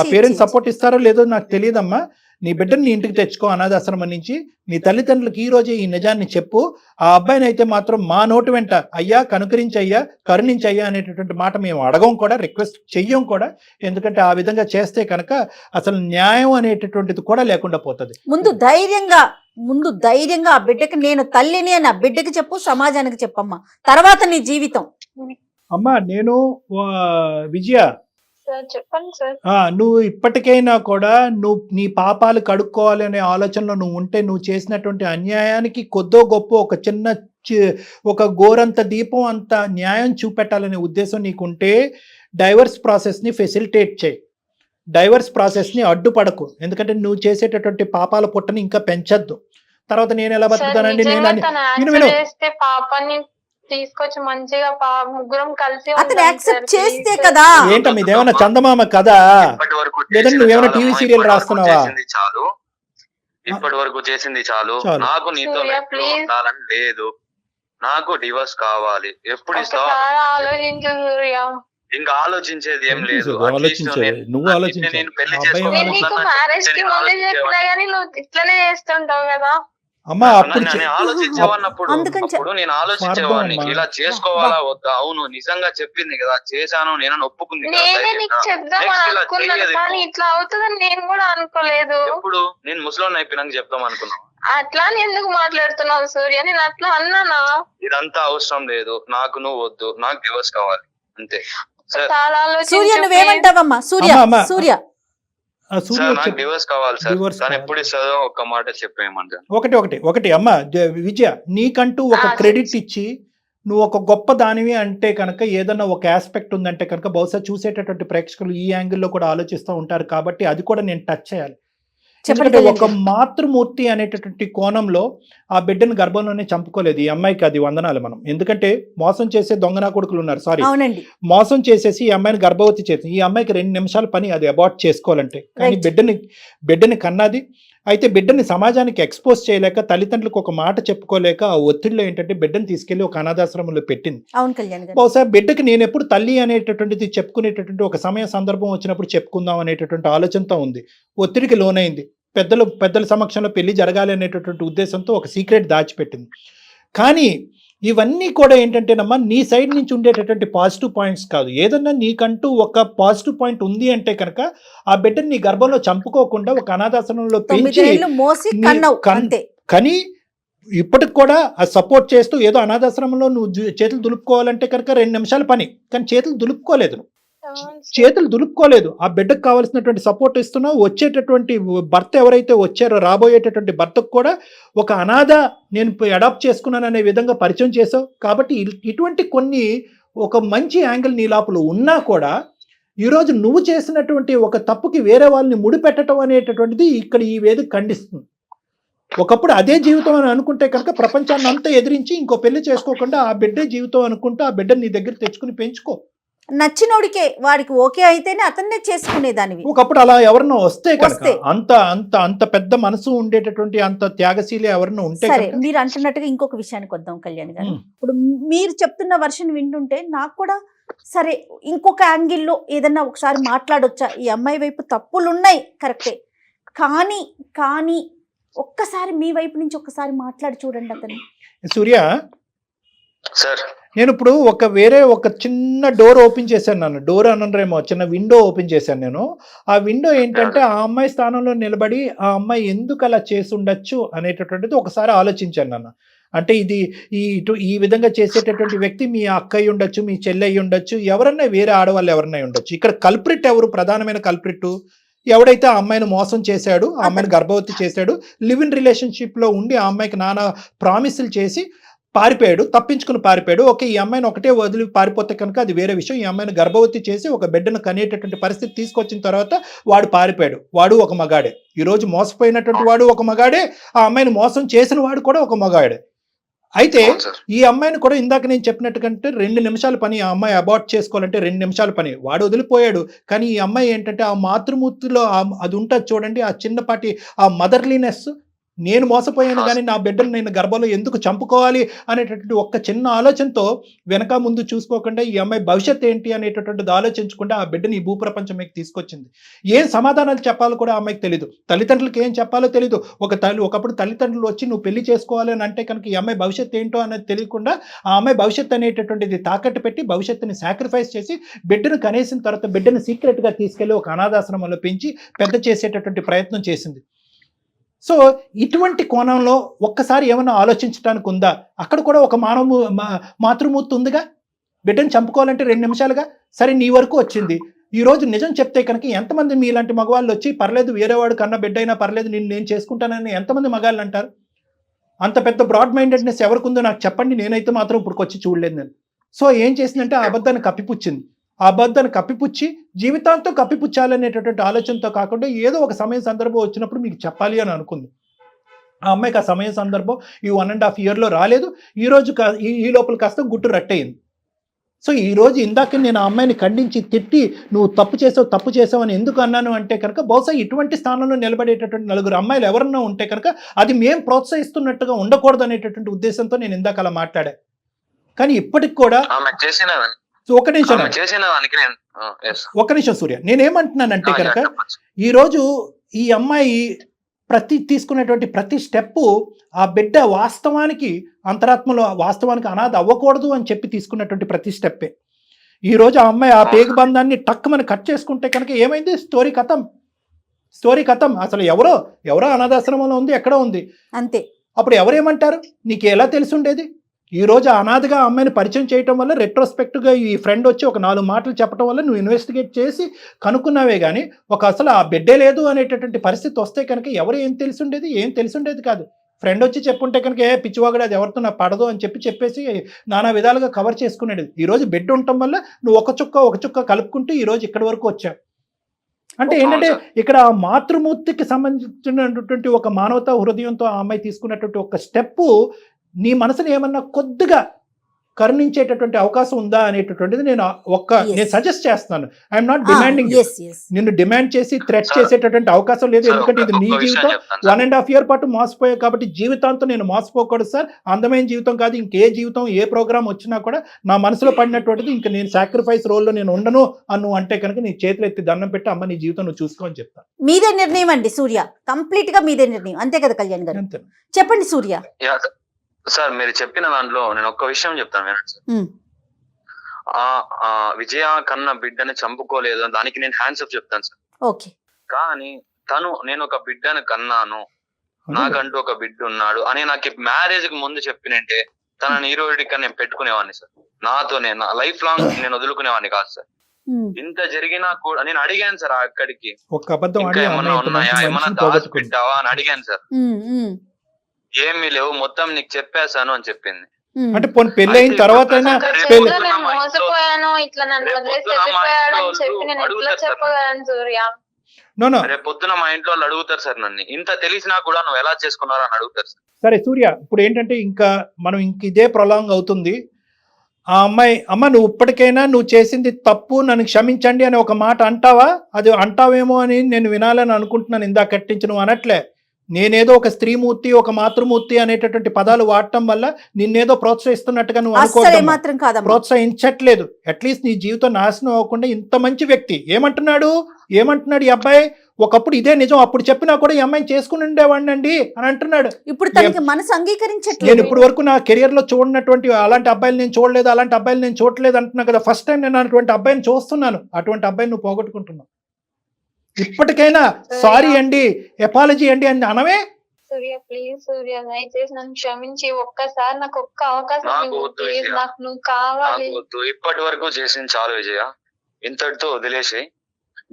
పేరెంట్స్ సపోర్ట్ ఇస్తారో లేదో నాకు తెలియదమ్మా. నీ బిడ్డను నీ ఇంటికి తెచ్చుకో అనాథాశ్రమం నుంచి. నీ తల్లిదండ్రులకు ఈ రోజే ఈ నిజాన్ని చెప్పు. ఆ అబ్బాయిని అయితే మాత్రం మా నోటి వెంట అయ్యా కనుకరించయ్యా కరుణించయ్యా అనేటటువంటి మాట మేము అడగం కూడా, రిక్వెస్ట్ చెయ్యం కూడా. ఎందుకంటే ఆ విధంగా చేస్తే కనుక అసలు న్యాయం అనేటటువంటిది కూడా లేకుండా పోతుంది. ముందు ధైర్యంగా ఆ బిడ్డకి నేను తల్లిని అని ఆ బిడ్డకి చెప్పు, సమాజానికి చెప్పమ్మా, తర్వాత నీ జీవితం. అమ్మా నేను విజయ చెప్పండి సార్. నువ్వు ఇప్పటికైనా కూడా నీ పాపాలు కడుక్కోవాలి అనే ఆలోచనలో నువ్వు ఉంటే నువ్వు చేసినటువంటి అన్యాయానికి కొద్దో గొప్ప ఒక చిన్న ఒక గోరంత దీపం అంత న్యాయం చూపెట్టాలనే ఉద్దేశం నీకుంటే డైవర్స్ ప్రాసెస్ని ఫెసిలిటేట్ చేయి, డైవర్స్ ప్రాసెస్ని అడ్డుపడకు. ఎందుకంటే నువ్వు చేసేటటువంటి పాపాల పుట్టని ఇంకా పెంచద్దు. తర్వాత నేను ఎలా బతుకుతానండి, పాపాన్ని తీసుకొచ్చి మంచిగా ముగ్గురం కలిసి అతను యాక్సెప్ట్ చేస్తే కదా. ఏంటమ్మా ఇదేమన్నా చందమామ కదా, లేదంటే నువ్వేమైనా టీవీ సీరియల్ రాస్తున్నావా? చాలు, ఇప్పటి వరకు చేసింది చాలు. నాకు నీతో ఉండాలని లేదు, నాకు డివోర్స్ కావాలి. ఎప్పుడు ఇస్తావు? ఆలోచించు సూర్య. ఇంకా ఆలోచించేది ఏం లేదు. నువ్వు ఆలోచించు. నేను పెళ్లి నీకు మ్యారేజ్ కి ముందే చెప్పినా గానీ నువ్వు ఇట్లనే చేస్తుంటావు కదా. అమ్మా అప్పుడు ఆలోచించేవాడినప్పుడు నేను ఆలోచించేవాడిని ఇలా చేసుకోవాలా వద్దా. అవును నిజంగా చెప్పింది కదా, చేశాను నేను ఒప్పుకుంది. నేనే నీకు చెప్దామని అనుకున్నాను కానీ ఇట్లా అవుతుందని నేను కూడా అనుకోలేదు. ఇప్పుడు నేను ముసలోని అయిపోయినాక చెప్దాం అనుకున్నాను. అట్లా ఎందుకు మాట్లాడుతున్నావు సూర్య? నేను అట్లా అన్నానా? ఇదంతా అవసరం లేదు, నాకు నువ్వు వద్దు, నాకు డివోర్స్ కావాలి అంతే. చాలా సూర్య నువ్వేమంటావమ్మా? సూర్య సూర్య నాకు డివోర్స్ కావాలి సార్. కానీ ఎప్పుడు ఇస్తుందో ఒక్క మాట చెప్పేయమంటాను. ఒకటి అమ్మ విజయ, నీకంటూ ఒక క్రెడిట్ ఇచ్చి నువ్వు ఒక గొప్ప దానివి అంటే కనుక ఏదన్నా ఒక ఆస్పెక్ట్ ఉందంటే కనుక బహుశా చూసేటటువంటి ప్రేక్షకులు ఈ యాంగిల్లో కూడా ఆలోచిస్తూ ఉంటారు. కాబట్టి అది కూడా నేను టచ్ చేయాలి. ఎందుకంటే ఒక మాతృమూర్తి అనేటటువంటి కోణంలో ఆ బిడ్డను గర్భంలోనే చంపుకోలేదు ఈ అమ్మాయికి. అది వందనాలు మనం. ఎందుకంటే మోసం చేసే దొంగనా కొడుకులు ఉన్నారు, సారీ మోసం చేసేసి ఈ అమ్మాయిని గర్భవతి చేసి ఈ అమ్మాయికి 2 నిమిషాల పని అది అబార్ట్ చేసుకోవాలంటే. కానీ బిడ్డని కన్నది. అయితే బిడ్డని సమాజానికి ఎక్స్పోజ్ చేయలేక, తల్లిదండ్రులకు ఒక మాట చెప్పుకోలేక ఆ ఒత్తిడిలో ఏంటంటే బిడ్డను తీసుకెళ్లి ఒక అనాథాశ్రమంలో పెట్టింది. బహుశా బిడ్డకి నేను ఎప్పుడు తల్లి అనేటటువంటిది చెప్పుకునేటటువంటి ఒక సమయ సందర్భం వచ్చినప్పుడు చెప్పుకుందాం అనేటటువంటి ఆలోచనతో ఉంది. ఒత్తిడికి లోనైంది. పెద్దల సమక్షంలో పెళ్లి జరగాలి అనేటటువంటి ఉద్దేశంతో ఒక సీక్రెట్ దాచిపెట్టింది. కానీ ఇవన్నీ కూడా ఏంటంటేనమ్మా నీ సైడ్ నుంచి ఉండేటటువంటి పాజిటివ్ పాయింట్స్ కాదు. ఏదన్నా నీకంటూ ఒక పాజిటివ్ పాయింట్ ఉంది అంటే కనుక ఆ బిడ్డని నీ గర్భంలో చంపుకోకుండా ఒక అనాథాశ్రమంలో పెంచి కానీ ఇప్పటికి కూడా ఆ సపోర్ట్ చేస్తూ ఏదో అనాథాశ్రమంలో నువ్వు చేతులు దులుపుకోవాలంటే కనుక 2 నిమిషాల పని. కానీ చేతులు దులుపుకోలేదు. ఆ బిడ్డకు కావాల్సినటువంటి సపోర్ట్ ఇస్తున్నావు. వచ్చేటటువంటి భర్త ఎవరైతే వచ్చారో రాబోయేటటువంటి భర్తకు కూడా ఒక అనాథ నేను అడాప్ట్ చేసుకున్నాను అనే విధంగా పరిచయం చేసావు. కాబట్టి ఇటువంటి కొన్ని ఒక మంచి యాంగిల్ నీ లోపల ఉన్నా కూడా ఈరోజు నువ్వు చేసినటువంటి ఒక తప్పుకి వేరే వాళ్ళని ముడిపెట్టడం అనేటటువంటిది ఇక్కడ ఈ వేదిక ఖండిస్తుంది. ఒకప్పుడు అదే జీవితం అని అనుకుంటే కనుక ప్రపంచాన్ని అంతా ఎదిరించి ఇంకో పెళ్లి చేసుకోకుండా ఆ బిడ్డే జీవితం అనుకుంటూ ఆ బిడ్డని నీ దగ్గర తెచ్చుకుని పెంచుకో. నచ్చినోడికే వాడికి ఓకే అయితేనే అతన్నే చేసుకునేదానివి. ఒకప్పుడు అలా ఎవరన్నా వస్తే కనుక అంత పెద్ద మనసు ఉండేటటువంటి అంత త్యాగశీలి ఎవరన్నా ఉంటే. సరే, మీరు అంటున్నట్టుగా ఇంకొక విషయానికి వద్దాం కళ్యాణ్ గారు. ఇప్పుడు మీరు చెప్తున్న వర్షన్ వింటుంటే నాకు కూడా సరే ఇంకొక యాంగిల్లో ఏదన్నా ఒకసారి మాట్లాడొచ్చా, ఈ అమ్మాయి వైపు తప్పులు ఉన్నాయి కరెక్టే, కానీ ఒక్కసారి మీ వైపు నుంచి ఒక్కసారి మాట్లాడి చూడండి అతను. సూర్య సార్, నేను ఇప్పుడు ఒక చిన్న డోర్ ఓపెన్ చేశాను. నన్ను డోర్ అనరేమో, చిన్న విండో ఓపెన్ చేశాను నేను. ఆ విండో ఏంటంటే ఆ అమ్మాయి స్థానంలో నిలబడి ఆ అమ్మాయి ఎందుకు అలా చేసి ఉండొచ్చు అనేటటువంటిది ఒకసారి ఆలోచించాను నన్ను. అంటే ఇది ఈ విధంగా చేసేటటువంటి వ్యక్తి మీ అక్కయ్య ఉండొచ్చు, మీ చెల్లెయ్య ఉండొచ్చు, ఎవరన్నా వేరే ఆడవాళ్ళు ఎవరన్నా ఉండొచ్చు. ఇక్కడ కల్ప్రిట్ ఎవరు? ప్రధానమైన కల్ప్రిట్ ఎవడైతే ఆ అమ్మాయిని మోసం చేశాడు, ఆ అమ్మాయిని గర్భవతి చేశాడు, లివ్ ఇన్ రిలేషన్షిప్లో ఉండి ఆ అమ్మాయికి నానా ప్రామిసులు చేసి తప్పించుకుని పారిపోయాడు. ఓకే, ఈ అమ్మాయిని ఒకటే వదిలి పారిపోతే కనుక అది వేరే విషయం. ఈ అమ్మాయిని గర్భవతి చేసి ఒక బిడ్డను కనేటటువంటి పరిస్థితి తీసుకొచ్చిన తర్వాత వాడు పారిపోయాడు. వాడు ఒక మగాడే. ఈరోజు మోసపోయినటువంటి వాడు ఒక మగాడే, ఆ అమ్మాయిని మోసం చేసిన వాడు కూడా ఒక మగాడే. అయితే ఈ అమ్మాయిని కూడా ఇందాక నేను చెప్పినట్టు కంటే 2 నిమిషాల పని. ఆ అమ్మాయి అబార్ట్ చేసుకోవాలంటే 2 నిమిషాల పని. వాడు వదిలిపోయాడు. కానీ ఈ అమ్మాయి ఏంటంటే ఆ మాతృమూర్తిలో అది ఉంటుంది చూడండి, ఆ చిన్నపాటి ఆ మదర్లీనెస్. నేను మోసపోయాను కానీ నా బిడ్డను నేను గర్భంలో ఎందుకు చంపుకోవాలి అనేటటువంటి ఒక్క చిన్న ఆలోచనతో వెనక ముందు చూసుకోకుండా ఈ అమ్మాయి భవిష్యత్తు ఏంటి అనేటటువంటిది ఆలోచించకుండా ఆ బిడ్డని ఈ భూప్రపంచం మీకు తీసుకొచ్చింది. ఏం సమాధానాలు చెప్పాలో కూడా ఆ అమ్మాయికి తెలియదు. తల్లిదండ్రులకు ఏం చెప్పాలో తెలియదు. ఒకప్పుడు తల్లిదండ్రులు వచ్చి నువ్వు పెళ్లి చేసుకోవాలి అని అంటే కనుక ఈ అమ్మాయి భవిష్యత్తు ఏంటో అనేది తెలియకుండా ఆ అమ్మాయి భవిష్యత్తు అనేటటువంటిది తాకట్టు పెట్టి భవిష్యత్తుని సాక్రిఫైస్ చేసి బిడ్డను కనేసిన తర్వాత బిడ్డను సీక్రెట్గా తీసుకెళ్లి ఒక అనాథాశ్రమంలో పెంచి పెద్ద చేసేటటువంటి ప్రయత్నం చేసింది. సో ఇటువంటి కోణంలో ఒక్కసారి ఏమైనా ఆలోచించడానికి ఉందా? అక్కడ కూడా ఒక మాతృమూర్తి ఉందిగా. బిడ్డను చంపుకోవాలంటే 2 నిమిషాలుగా. సరే, నీ వరకు వచ్చింది. ఈరోజు నిజం చెప్తే కనుక ఎంతమంది మీలాంటి మగవాళ్ళు వచ్చి పర్లేదు వేరేవాడు కన్నా బిడ్డ అయినా పర్లేదు నేను చేసుకుంటానని ఎంతమంది మగాళ్ళు అంటారు? అంత పెద్ద బ్రాడ్ మైండెడ్నెస్ ఎవరికి ఉందో నాకు చెప్పండి, నేనైతే మాత్రం ఇప్పుడు వచ్చి చూడలేదు నేను. సో ఏం చేసిందంటే ఆ అబద్ధాన్ని కప్పిపుచ్చింది. ఆ అబద్ధాన్ని కప్పిపుచ్చి జీవితాంతం కప్పిపుచ్చాలనేటటువంటి ఆలోచనతో కాకుండా ఏదో ఒక సమయం సందర్భం వచ్చినప్పుడు మీకు చెప్పాలి అని అనుకుంది. ఆ అమ్మాయికి ఆ సమయం సందర్భం ఈ 1.5 yearలో రాలేదు. ఈరోజు ఈ లోపల కాస్త గుట్టు రట్టయింది. సో ఈరోజు ఇందాక నేను ఆ అమ్మాయిని ఖండించి తిట్టి నువ్వు తప్పు చేసావు అని ఎందుకు అన్నాను అంటే కనుక బహుశా ఇటువంటి స్థానంలో నిలబడేటటువంటి 4 అమ్మాయిలు ఎవరన్నా ఉంటే కనుక అది మేము ప్రోత్సహిస్తున్నట్టుగా ఉండకూడదు అనేటటువంటి ఉద్దేశంతో నేను ఇందాక అలా మాట్లాడా. కానీ ఇప్పటికి కూడా ఒక నిమిషం సూర్య, నేనేమంటున్నానంటే కనుక ఈరోజు ఈ అమ్మాయి తీసుకునేటువంటి ప్రతి స్టెప్పు ఆ బిడ్డ వాస్తవానికి అంతరాత్మలో వాస్తవానికి అనాథ అవ్వకూడదు అని చెప్పి తీసుకున్నటువంటి ప్రతి స్టెప్పే. ఈరోజు ఆ అమ్మాయి ఆ పేగు బంధాన్ని టక్కుమని కట్ చేసుకుంటే కనుక ఏమైంది, స్టోరీ కథం. అసలు ఎవరో అనాథాశ్రమంలో ఉంది, ఎక్కడో ఉంది అంతే. అప్పుడు ఎవరేమంటారు, నీకు ఎలా తెలిసి ఉండేది? ఈరోజు అనాథగా అమ్మాయిని పరిచయం చేయటం వల్ల రెట్రోస్పెక్ట్గా ఈ ఫ్రెండ్ వచ్చి ఒక 4 మాటలు చెప్పడం వల్ల నువ్వు ఇన్వెస్టిగేట్ చేసి కనుక్కున్నావే కానీ అసలు ఆ బిడ్డే లేదు అనేటటువంటి పరిస్థితి వస్తే కనుక ఏం తెలిసి ఉండేది కాదు. ఫ్రెండ్ వచ్చి చెప్పుంటే కనుక పిచ్చివాగడు అది ఎవరితో నాకు పడదు అని చెప్పేసి నానా విధాలుగా కవర్ చేసుకునేది. ఈరోజు బిడ్డ ఉండటం వల్ల నువ్వు ఒక చుక్క కలుపుకుంటూ ఈరోజు ఇక్కడి వరకు వచ్చావు. అంటే ఏంటంటే ఇక్కడ మాతృమూర్తికి సంబంధించినటువంటి ఒక మానవతా హృదయంతో ఆ అమ్మాయి తీసుకున్నటువంటి ఒక స్టెప్పు నీ మనసుని ఏమన్నా కొద్దిగా కరుణించేటటువంటి అవకాశం ఉందా అనేటటువంటిది నేను సజెస్ట్ చేస్తున్నాను. ఐఎమ్ నాట్ డిమాండింగ్, నిన్ను డిమాండ్ చేసి థ్రెట్ చేసేటటువంటి అవకాశం లేదు. ఎందుకంటే ఇది నీ జీవితం, 1.5 year పాటు మోసపోయావు కాబట్టి జీవితాంతం నేను మోసపోకూడదు సార్. అందమైన జీవితం కాదు, ఇంకే జీవితం ఏ ప్రోగ్రామ్ వచ్చినా కూడా నా మనసులో పడినటువంటిది ఇంకా నేను సాక్రిఫైస్ రోల్లో నేను ఉండను అను అంటే కనుక నీ చేతులు ఎత్తి దండం పెట్టి అమ్మ నీ జీవితం నువ్వు చూసుకోని చెప్తాను. మీదే నిర్ణయం అండి సూర్య, కంప్లీట్ గా మీదే నిర్ణయం, అంతే కదా కళ్యాణ్ గారు? చెప్పండి సూర్య. సార్ మీరు చెప్పిన దాంట్లో నేను ఒక్క విషయం చెప్తాను వినండి సార్. విజయ కన్నా బిడ్డని చంపుకోలేదు, దానికి నేను హ్యాండ్స్ అప్ చెప్తాను సార్. ఓకే. కానీ నేను ఒక బిడ్డను కన్నాను, నాకంటూ ఒక బిడ్డ ఉన్నాడు అని నాకు మ్యారేజ్ కి ముందు చెప్పినంటే తనని హీరోయిడ్ నేను పెట్టుకునేవాడిని సార్. నాతోనే నా లైఫ్ లాంగ్ నేను వదులుకునేవాడిని కాదు సార్. ఇంత జరిగినా కూడా నేను అడిగాను సార్ అక్కడికి, ఏమన్నా ఉన్నాయా, ఏమన్నా దాచిపెట్టావా అని అడిగాను సార్. ఏమీ లేవు, మొత్తం నీకు చెప్పేశాను అని చెప్పింది. అంటే పెళ్లి అయిన తర్వాత మోసపోయాను ఇట్లా నన్ను వదిలేసి వెళ్ళిపోయాడు అని చెప్పి నేను ఎట్లా చెప్పగలను సూర్య? రేపు పొద్దున మా ఇంట్లో వాళ్ళు అడుగుతారు సార్, నన్ను ఇంత తెలిసినా కూడా నువ్వు ఎలా చేసుకున్నావు అని అడుగుతారు సార్. సరే సూర్య, ఇప్పుడు ఏంటంటే ఇంకా మనం ఇదే ప్రొలాంగ్ అవుతుంది. ఆ అమ్మాయి అమ్మ నువ్వు ఇప్పటికైనా నువ్వు చేసింది తప్పు, నన్ను క్షమించండి అని ఒక మాట అంటావా? అది అంటావేమో అని నేను వినాలని అనుకుంటున్నాను. ఇందాక కట్టించి నువ్వు అనట్లే, నేనేదో ఒక స్త్రీమూర్తి ఒక మాతృమూర్తి అనేటటువంటి పదాలు వాడటం వల్ల నిన్నేదో ప్రోత్సహిస్తున్నట్టుగా నువ్వు అనుకోవడం ప్రోత్సహించట్లేదు. అట్లీస్ట్ నీ జీవితం నాశనం అవ్వకుండా ఇంత మంచి వ్యక్తి ఏమంటున్నాడు ఈ అబ్బాయి, ఒకప్పుడు ఇదే నిజం, అప్పుడు చెప్పినా కూడా ఈ అమ్మాయిని చేసుకుని ఉండేవాడిని అండి అని అంటున్నాడు. ఇప్పుడు తనకి మనసు అంగీకరించట్లేదు. నేను ఇప్పుడు వరకు నా కెరియర్ లో చూడనటువంటి అలాంటి అబ్బాయిలు నేను చూడలేదు, అలాంటి అబ్బాయిలు నేను చూడలేదు అంటున్నా కదా. ఫస్ట్ టైం నేను అటువంటి అబ్బాయిని చూస్తున్నాను. అటువంటి అబ్బాయిని నువ్వు పోగొట్టుకుంటున్నావు. ఇప్పటికైనా సారీ అండి, ఎపాలజీ అండి అని అనవే. సూర్య ప్లీజ్ సూర్య, దయచేసి నన్ను క్షమించి ఒక్కసారి నాకు ఒక్క అవకాశం నాకు నువ్వు కావాలి. ఇప్పటి వరకు చేసింది చాలు విజయ, ఇంతటితో వదిలేసి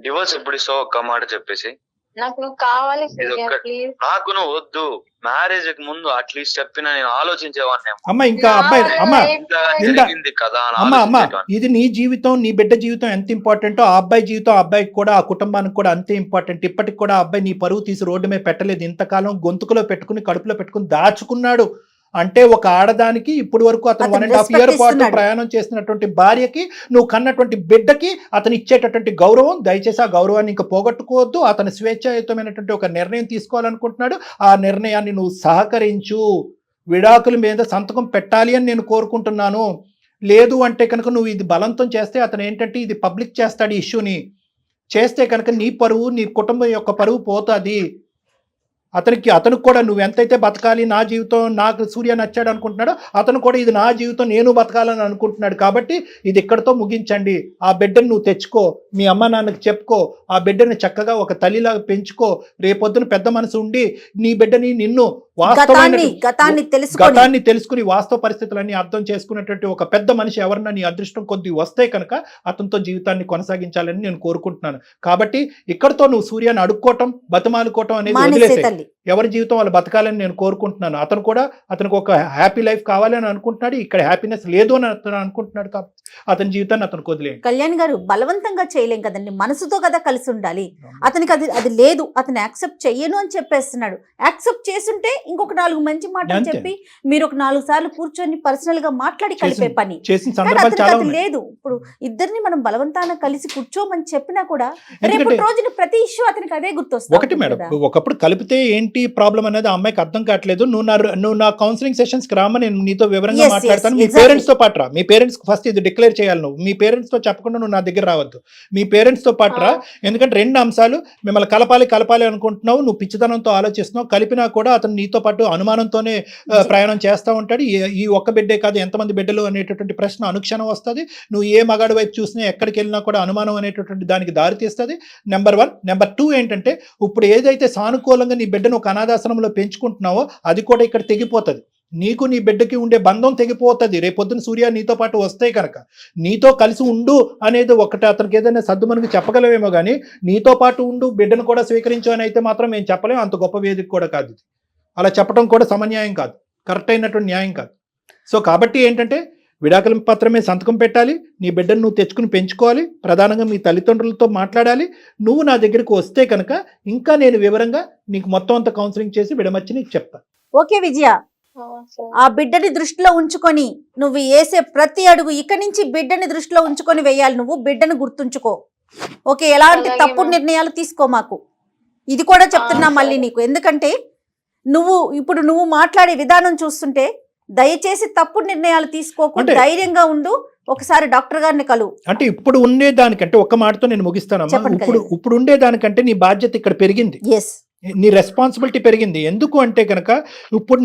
డివోర్స్ ఎప్పుడు ఇస్తావు ఒక్క మాట చెప్పేసి. నాకు నువ్వు కావాలి సూర్య ప్లీజ్. నాకు నువ్వు వద్దు, మ్యారేజ్ కి ముందు అట్లీస్ట్ చెప్పినా నేను ఆలోచించేవాడిని. అమ్మ ఇంకా అబ్బాయి అమ్మ ఇది నీ జీవితం, నీ బిడ్డ జీవితం ఎంత ఇంపార్టెంటో ఆ అబ్బాయి జీవితం ఆ అబ్బాయికి కూడా ఆ కుటుంబానికి కూడా అంతే ఇంపార్టెంట్. ఇప్పటికి కూడా ఆ అబ్బాయి నీ పరువు తీసి రోడ్డు మీద పెట్టలేదు, ఇంతకాలం గొంతుకులో పెట్టుకుని కడుపులో పెట్టుకుని దాచుకున్నాడు. అంటే ఒక ఆడదానికి ఇప్పుడు వరకు అతను 1.5 year పాటు ప్రయాణం చేసినటువంటి భార్యకి నువ్వు కన్నటువంటి బిడ్డకి అతను ఇచ్చేటటువంటి గౌరవం, దయచేసి ఆ గౌరవాన్ని ఇంకా పోగొట్టుకోవద్దు. అతను స్వేచ్ఛాయుతమైనటువంటి ఒక నిర్ణయం తీసుకోవాలనుకుంటున్నాడు, ఆ నిర్ణయాన్ని నువ్వు సహకరించు. విడాకుల మీద సంతకం పెట్టాలి అని నేను కోరుకుంటున్నాను. లేదు అంటే కనుక నువ్వు ఇది బలవంతం చేస్తే అతను ఏంటంటే ఇది పబ్లిక్ చేస్తాడు ఇష్యూని. చేస్తే కనుక నీ పరువు, నీ కుటుంబం యొక్క పరువు పోతుంది. అతనికి కూడా నువ్వు ఎంతైతే బతకాలి, నా జీవితం నాకు సూర్య నచ్చాడు అనుకుంటున్నాడో అతను కూడా ఇది నా జీవితం నేను బతకాలని అనుకుంటున్నాడు. కాబట్టి ఇది ఇక్కడతో ముగించండి. ఆ బిడ్డను నువ్వు తెచ్చుకో, మీ అమ్మ నాన్నకి చెప్పుకో, ఆ బిడ్డని చక్కగా ఒక తల్లిలాగా పెంచుకో. రేపొద్దున పెద్ద మనసు ఉండి నీ బిడ్డని నిన్ను గతాన్ని తెలుసుకుని వాస్తవ పరిస్థితులన్నీ అర్థం చేసుకునేటువంటి ఒక పెద్ద మనిషి ఎవరన్నా నీ అదృష్టం కొద్ది వస్తే కనుక అతనితో జీవితాన్ని కొనసాగించాలని నేను కోరుకుంటున్నాను. కాబట్టి ఇక్కడతో నువ్వు సూర్యాన్ని అడుక్కోవటం బతిమాలుకోవటం అనేది వదిలేసే. ఎవరి జీవితం వాళ్ళు బతకాలని నేను కోరుకుంటున్నాను. అతను కూడా అతనికి ఒక హ్యాపీ లైఫ్ కావాలని అనుకుంటున్నాడు, ఇక్కడ హ్యాపీనెస్ లేదు అని అతను అనుకుంటున్నాడు కాబట్టి అతని జీవితాన్ని అతనికి వదిలేయండి. కళ్యాణ్ గారు బలవంతంగా చేయలేం కదండి, మనసుతో కదా కలిసి ఉండాలి. అతనికి అది లేదు, అతను యాక్సెప్ట్ చెయ్యను అని చెప్పేస్తున్నాడు. యాక్సెప్ట్ చేసుంటే ఇంకొక 4 మంచి మాటలు అంతే. చెప్పి మీరు ఒక 4 సార్లు కూర్చొని పర్సనల్ గా మాట్లాడి కలిపే పని. చేసిన కానీ సందర్భాలు అతనికి చాలా అది ఉన్నాయి. లేదు. ఇప్పుడు ఇద్దరిని మనం బలవంతాన కలిసి కూర్చోమని చెప్పినా కూడా ఎందుకంటే రేపు రోజున ప్రతి ఇష్యూ అతనికి అదే గుర్తొస్తుంది. ఒకటి మేడం, ఒకప్పుడు కలిపితే ఏంటి ప్రాబ్లం అనేది ఆ అమ్మాయికి అర్థం కావట్లేదు. నువ్వు నా కౌన్సిలింగ్ సెషన్స్ కి రామని నేను నీతో వివరంగా Yes, మాట్లాడతాను. yes, మీ exactly. పేరెంట్స్ తో పాటు రా. మీ పేరెంట్స్ ఫస్ట్ ఇది డిక్లేర్ చేయాలి. నువ్వు మీ పేరెంట్స్ తో చెప్పకుండా నువ్వు నా దగ్గర రావద్దు. మీ పేరెంట్స్ తో పాటు రా. ఎందుకంటే 2 అంశాలు, మిమ్మల్ని కలపాలి అనుకుంటున్నావు, నువ్వు పిచ్చితనంతో ఆలోచిస్తున్నావు. కలిపినా కూడా అతను నీతో పాటు అనుమానంతోనే ప్రయాణం చేస్తూ ఉంటాడు. ఈ ఒక్క బిడ్డే కాదు, ఎంతమంది బిడ్డలు అనేటటువంటి ప్రశ్న అనుక్షణం వస్తుంది. నువ్వు ఏ మగాడి వైపు చూసినా ఎక్కడికి వెళ్ళినా కూడా అనుమానం అనేటటువంటి దానికి దారితీస్తుంది. నెంబర్ 1. నెంబర్ 2 ఏంటంటే, ఇప్పుడు ఏదైతే సానుకూలంగా నీ బిడ్డను ఒక అనాథాశ్రమంలో పెంచుకుంటున్నావో అది కూడా ఇక్కడ తెగిపోతుంది. నీకు నీ బిడ్డకి ఉండే బంధం తెగిపోతుంది. రేపొద్దున సూర్య నీతో పాటు వస్తే కనుక నీతో కలిసి ఉండు అనేది ఒకటి అతనికి ఏదైనా సర్దు మనకి చెప్పగలవేమో కానీ నీతో పాటు ఉండు, బిడ్డను కూడా స్వీకరించు అని అయితే మాత్రం మేము చెప్పలేము. అంత గొప్ప వేదిక కూడా కాదు ఇది. అలా చెప్పడం కూడా సమన్యాయం కాదు, కరెక్ట్ అయినటువంటి న్యాయం కాదు. సో కాబట్టి ఏంటంటే, విడాకుల పత్రమే సంతకం పెట్టాలి, నీ బిడ్డను నువ్వు తెచ్చుకుని పెంచుకోవాలి, ప్రధానంగా మీ తల్లిదండ్రులతో మాట్లాడాలి. నువ్వు నా దగ్గరికి వస్తే కనుక ఇంకా నేను వివరంగా నీకు మొత్తం అంతా కౌన్సిలింగ్ చేసి విడమర్చి నీకు చెప్తా. ఓకే విజయ, ఆ బిడ్డని దృష్టిలో ఉంచుకొని నువ్వు వేసే ప్రతి అడుగు ఇక్కడి నుంచి బిడ్డని దృష్టిలో ఉంచుకొని వేయాలి. నువ్వు బిడ్డను గుర్తుంచుకో. ఓకే, ఎలాంటి అలాగే తప్పుడు మేడం. నిర్ణయాలు తీసుకో మాకు. ఇది కూడా చెప్తున్నా మళ్ళీ నీకు, ఎందుకంటే నువ్వు మాట్లాడే విధానం చూస్తుంటే దయచేసి తప్పుడు నిర్ణయాలు తీసుకోకుండా అంటే- ధైర్యంగా ఉండు. ఒకసారి డాక్టర్ గారిని కలువు. అంటే ఇప్పుడు ఉండేదానికంటే ఒక్క మాటతో నేను ముగిస్తానమ్మా. చెప్పండి ఇప్పుడు ఉండేదానికంటే నీ బాధ్యత ఇక్కడ పెరిగింది, ఎస్, నీ రెస్పాన్సిబిలిటీ పెరిగింది. ఎందుకు అంటే కనుక ఇప్పుడు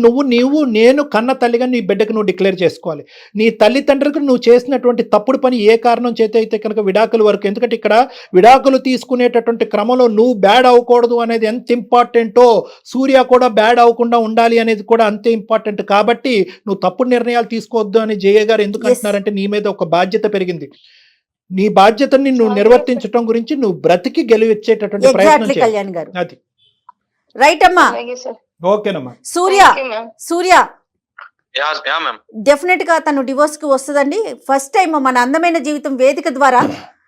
నేను కన్న తల్లిగా నీ బిడ్డకు నువ్వు డిక్లేర్ చేసుకోవాలి. నీ తల్లిదండ్రులకు నువ్వు చేసినటువంటి తప్పుడు పని ఏ కారణం చేత అయితే కనుక విడాకుల వరకు, ఎందుకంటే ఇక్కడ విడాకులు తీసుకునేటటువంటి క్రమంలో నువ్వు బ్యాడ్ అవ్వకూడదు అనేది ఎంత ఇంపార్టెంటో, సూర్య కూడా బ్యాడ్ అవ్వకుండా ఉండాలి అనేది కూడా అంతే ఇంపార్టెంట్. కాబట్టి నువ్వు తప్పుడు నిర్ణయాలు తీసుకోవద్దు అని జయ గారు ఎందుకు Yes. అంటున్నారంటే, నీ మీద ఒక బాధ్యత పెరిగింది. నీ బాధ్యతని నువ్వు నిర్వర్తించడం గురించి నువ్వు బ్రతికి గెలివచ్చేటటువంటి ప్రయత్నం ఎగ్జాక్ట్లీ చేయాలి. కళ్యాణ్ గారు. అది రైట్ అమ్మా. అలాగే సార్. ఓకేనమ్మా. సూర్య యా మ్యామ్. డెఫినెట్ గా తను డివోర్స్ కి వస్తుందండి. ఫస్ట్ టైం మన అందమైన జీవితం వేదిక ద్వారా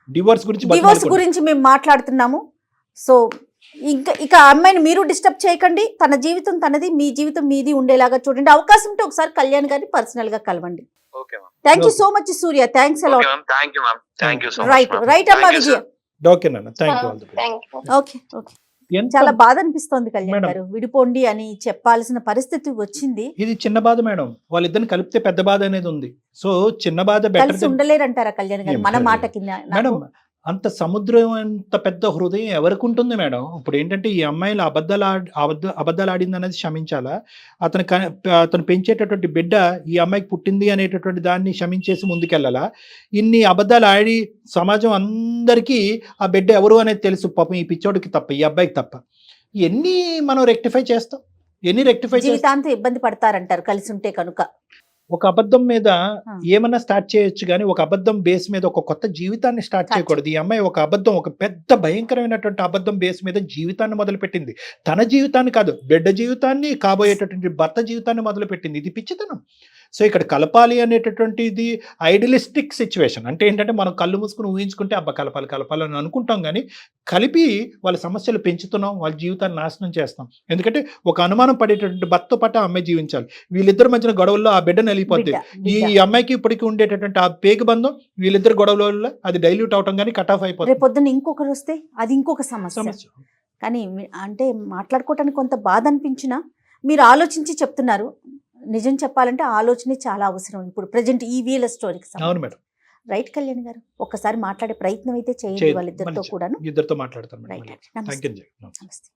డివోర్స్ గురించి డివోర్స్ గురించి మేము మాట్లాడుతున్నాము. సో ఇక అమ్మాయిని మీరు డిస్టర్బ్ చేయకండి. తన జీవితం తనది, మీ జీవితం మీది ఉండేలాగా చూడండి. అవకాశం ఉంటే ఒకసారి కళ్యాణ్ గారిని పర్సనల్ గా కలవండి. Okay ma'am. Thank you so much Surya, thanks a lot. Thank you ma'am. Thank you so right much. Right అమ్మా విజయ. ఓకేనన్నా, thank you. Thank you. Okay okay. చాలా బాధ అనిపిస్తోంది కళ్యాణ్ మేడం. గారు, విడిపోండి అని చెప్పాల్సిన పరిస్థితి వచ్చింది. ఇది చిన్న బాధ మేడం, వాళ్ళిద్దరిని కలిపితే పెద్ద బాధ అనేది ఉంది. సో చిన్న బాధ బెటర్. కలిసి ఉండలేరంటారా కళ్యాణ్ గారు? ఏం మన లేదు. మాట కింద నాకు- మేడం, అంత సముద్రం అంత పెద్ద హృదయం ఎవరికి ఉంటుంది మేడం? ఇప్పుడు ఏంటంటే, ఈ అమ్మాయిలు అబద్ధాలు ఆడింది అనేది క్షమించాలా? అతను పెంచేటటువంటి బిడ్డ ఈ అమ్మాయికి పుట్టింది అనేటటువంటి దాన్ని క్షమించేసి ముందుకెళ్ళాలా? ఇన్ని అబద్ధాలు ఆడి సమాజం అందరికీ ఆ బిడ్డ ఎవరు అనేది తెలుసు. పాపం ఈ పిచ్చోడికి తప్ప, ఈ అబ్బాయికి తప్ప. ఎన్ని మనం రెక్టిఫై చేస్తాం? జీవితాంతం ఇబ్బంది పడతారంటారు కలిసి ఉంటే కనుక. ఒక అబద్ధం మీద ఏమన్నా స్టార్ట్ చేయొచ్చు, కానీ ఒక అబద్ధం బేస్ మీద ఒక కొత్త జీవితాన్ని స్టార్ట్ చేయకూడదు. ఈ అమ్మాయి ఒక పెద్ద భయంకరమైనటువంటి అబద్ధం బేస్ మీద జీవితాన్ని మొదలుపెట్టింది. తన జీవితాన్ని కాదు, బిడ్డ జీవితాన్ని, కాబోయేటటువంటి భర్త జీవితాన్ని మొదలుపెట్టింది. ఇది పిచ్చితనం. సో ఇక్కడ కలపాలి అనేటటువంటిది ఐడియలిస్టిక్ సిచ్యువేషన్. అంటే ఏంటంటే, మనం కళ్ళు మూసుకుని ఊహించుకుంటే అబ్బా కలపాలని అనుకుంటాం, కానీ కలిపి వాళ్ళ సమస్యలు పెంచుతున్నాం, వాళ్ళ జీవితాన్ని నాశనం చేస్తాం. ఎందుకంటే ఒక అనుమానం పడేటటువంటి భర్తతో పాటు ఆ అమ్మాయి జీవించాలి. వీళ్ళిద్దరి మధ్యన గొడవల్లో ఆ బిడ్డ నలిగిపోద్ది. ఈ అమ్మాయికి ఇప్పటికీ ఉండేటటువంటి ఆ పేగు బంధం వీళ్ళిద్దరు గొడవల అది డైల్యూట్ అవటం కానీ కట్ ఆఫ్ అయిపోతుంది. రేపొద్దున ఇంకొకరు వస్తే అది ఇంకొక సమస్య. కానీ అంటే మాట్లాడుకోవటానికి కొంత బాధ అనిపించినా మీరు ఆలోచించి చెప్తున్నారు. నిజం చెప్పాలంటే ఆలోచన చాలా అవసరం ఇప్పుడు ప్రజెంట్ ఈ వీళ్ళ స్టోరీకి. అవును మేడం. రైట్ కళ్యాణ్ గారు, ఒక్కసారి మాట్లాడే ప్రయత్నం అయితే చేయండి వాళ్ళిద్దరితో కూడాను. ఇద్దరితో మాట్లాడతాను. రైట్. Thank you. నమస్తే.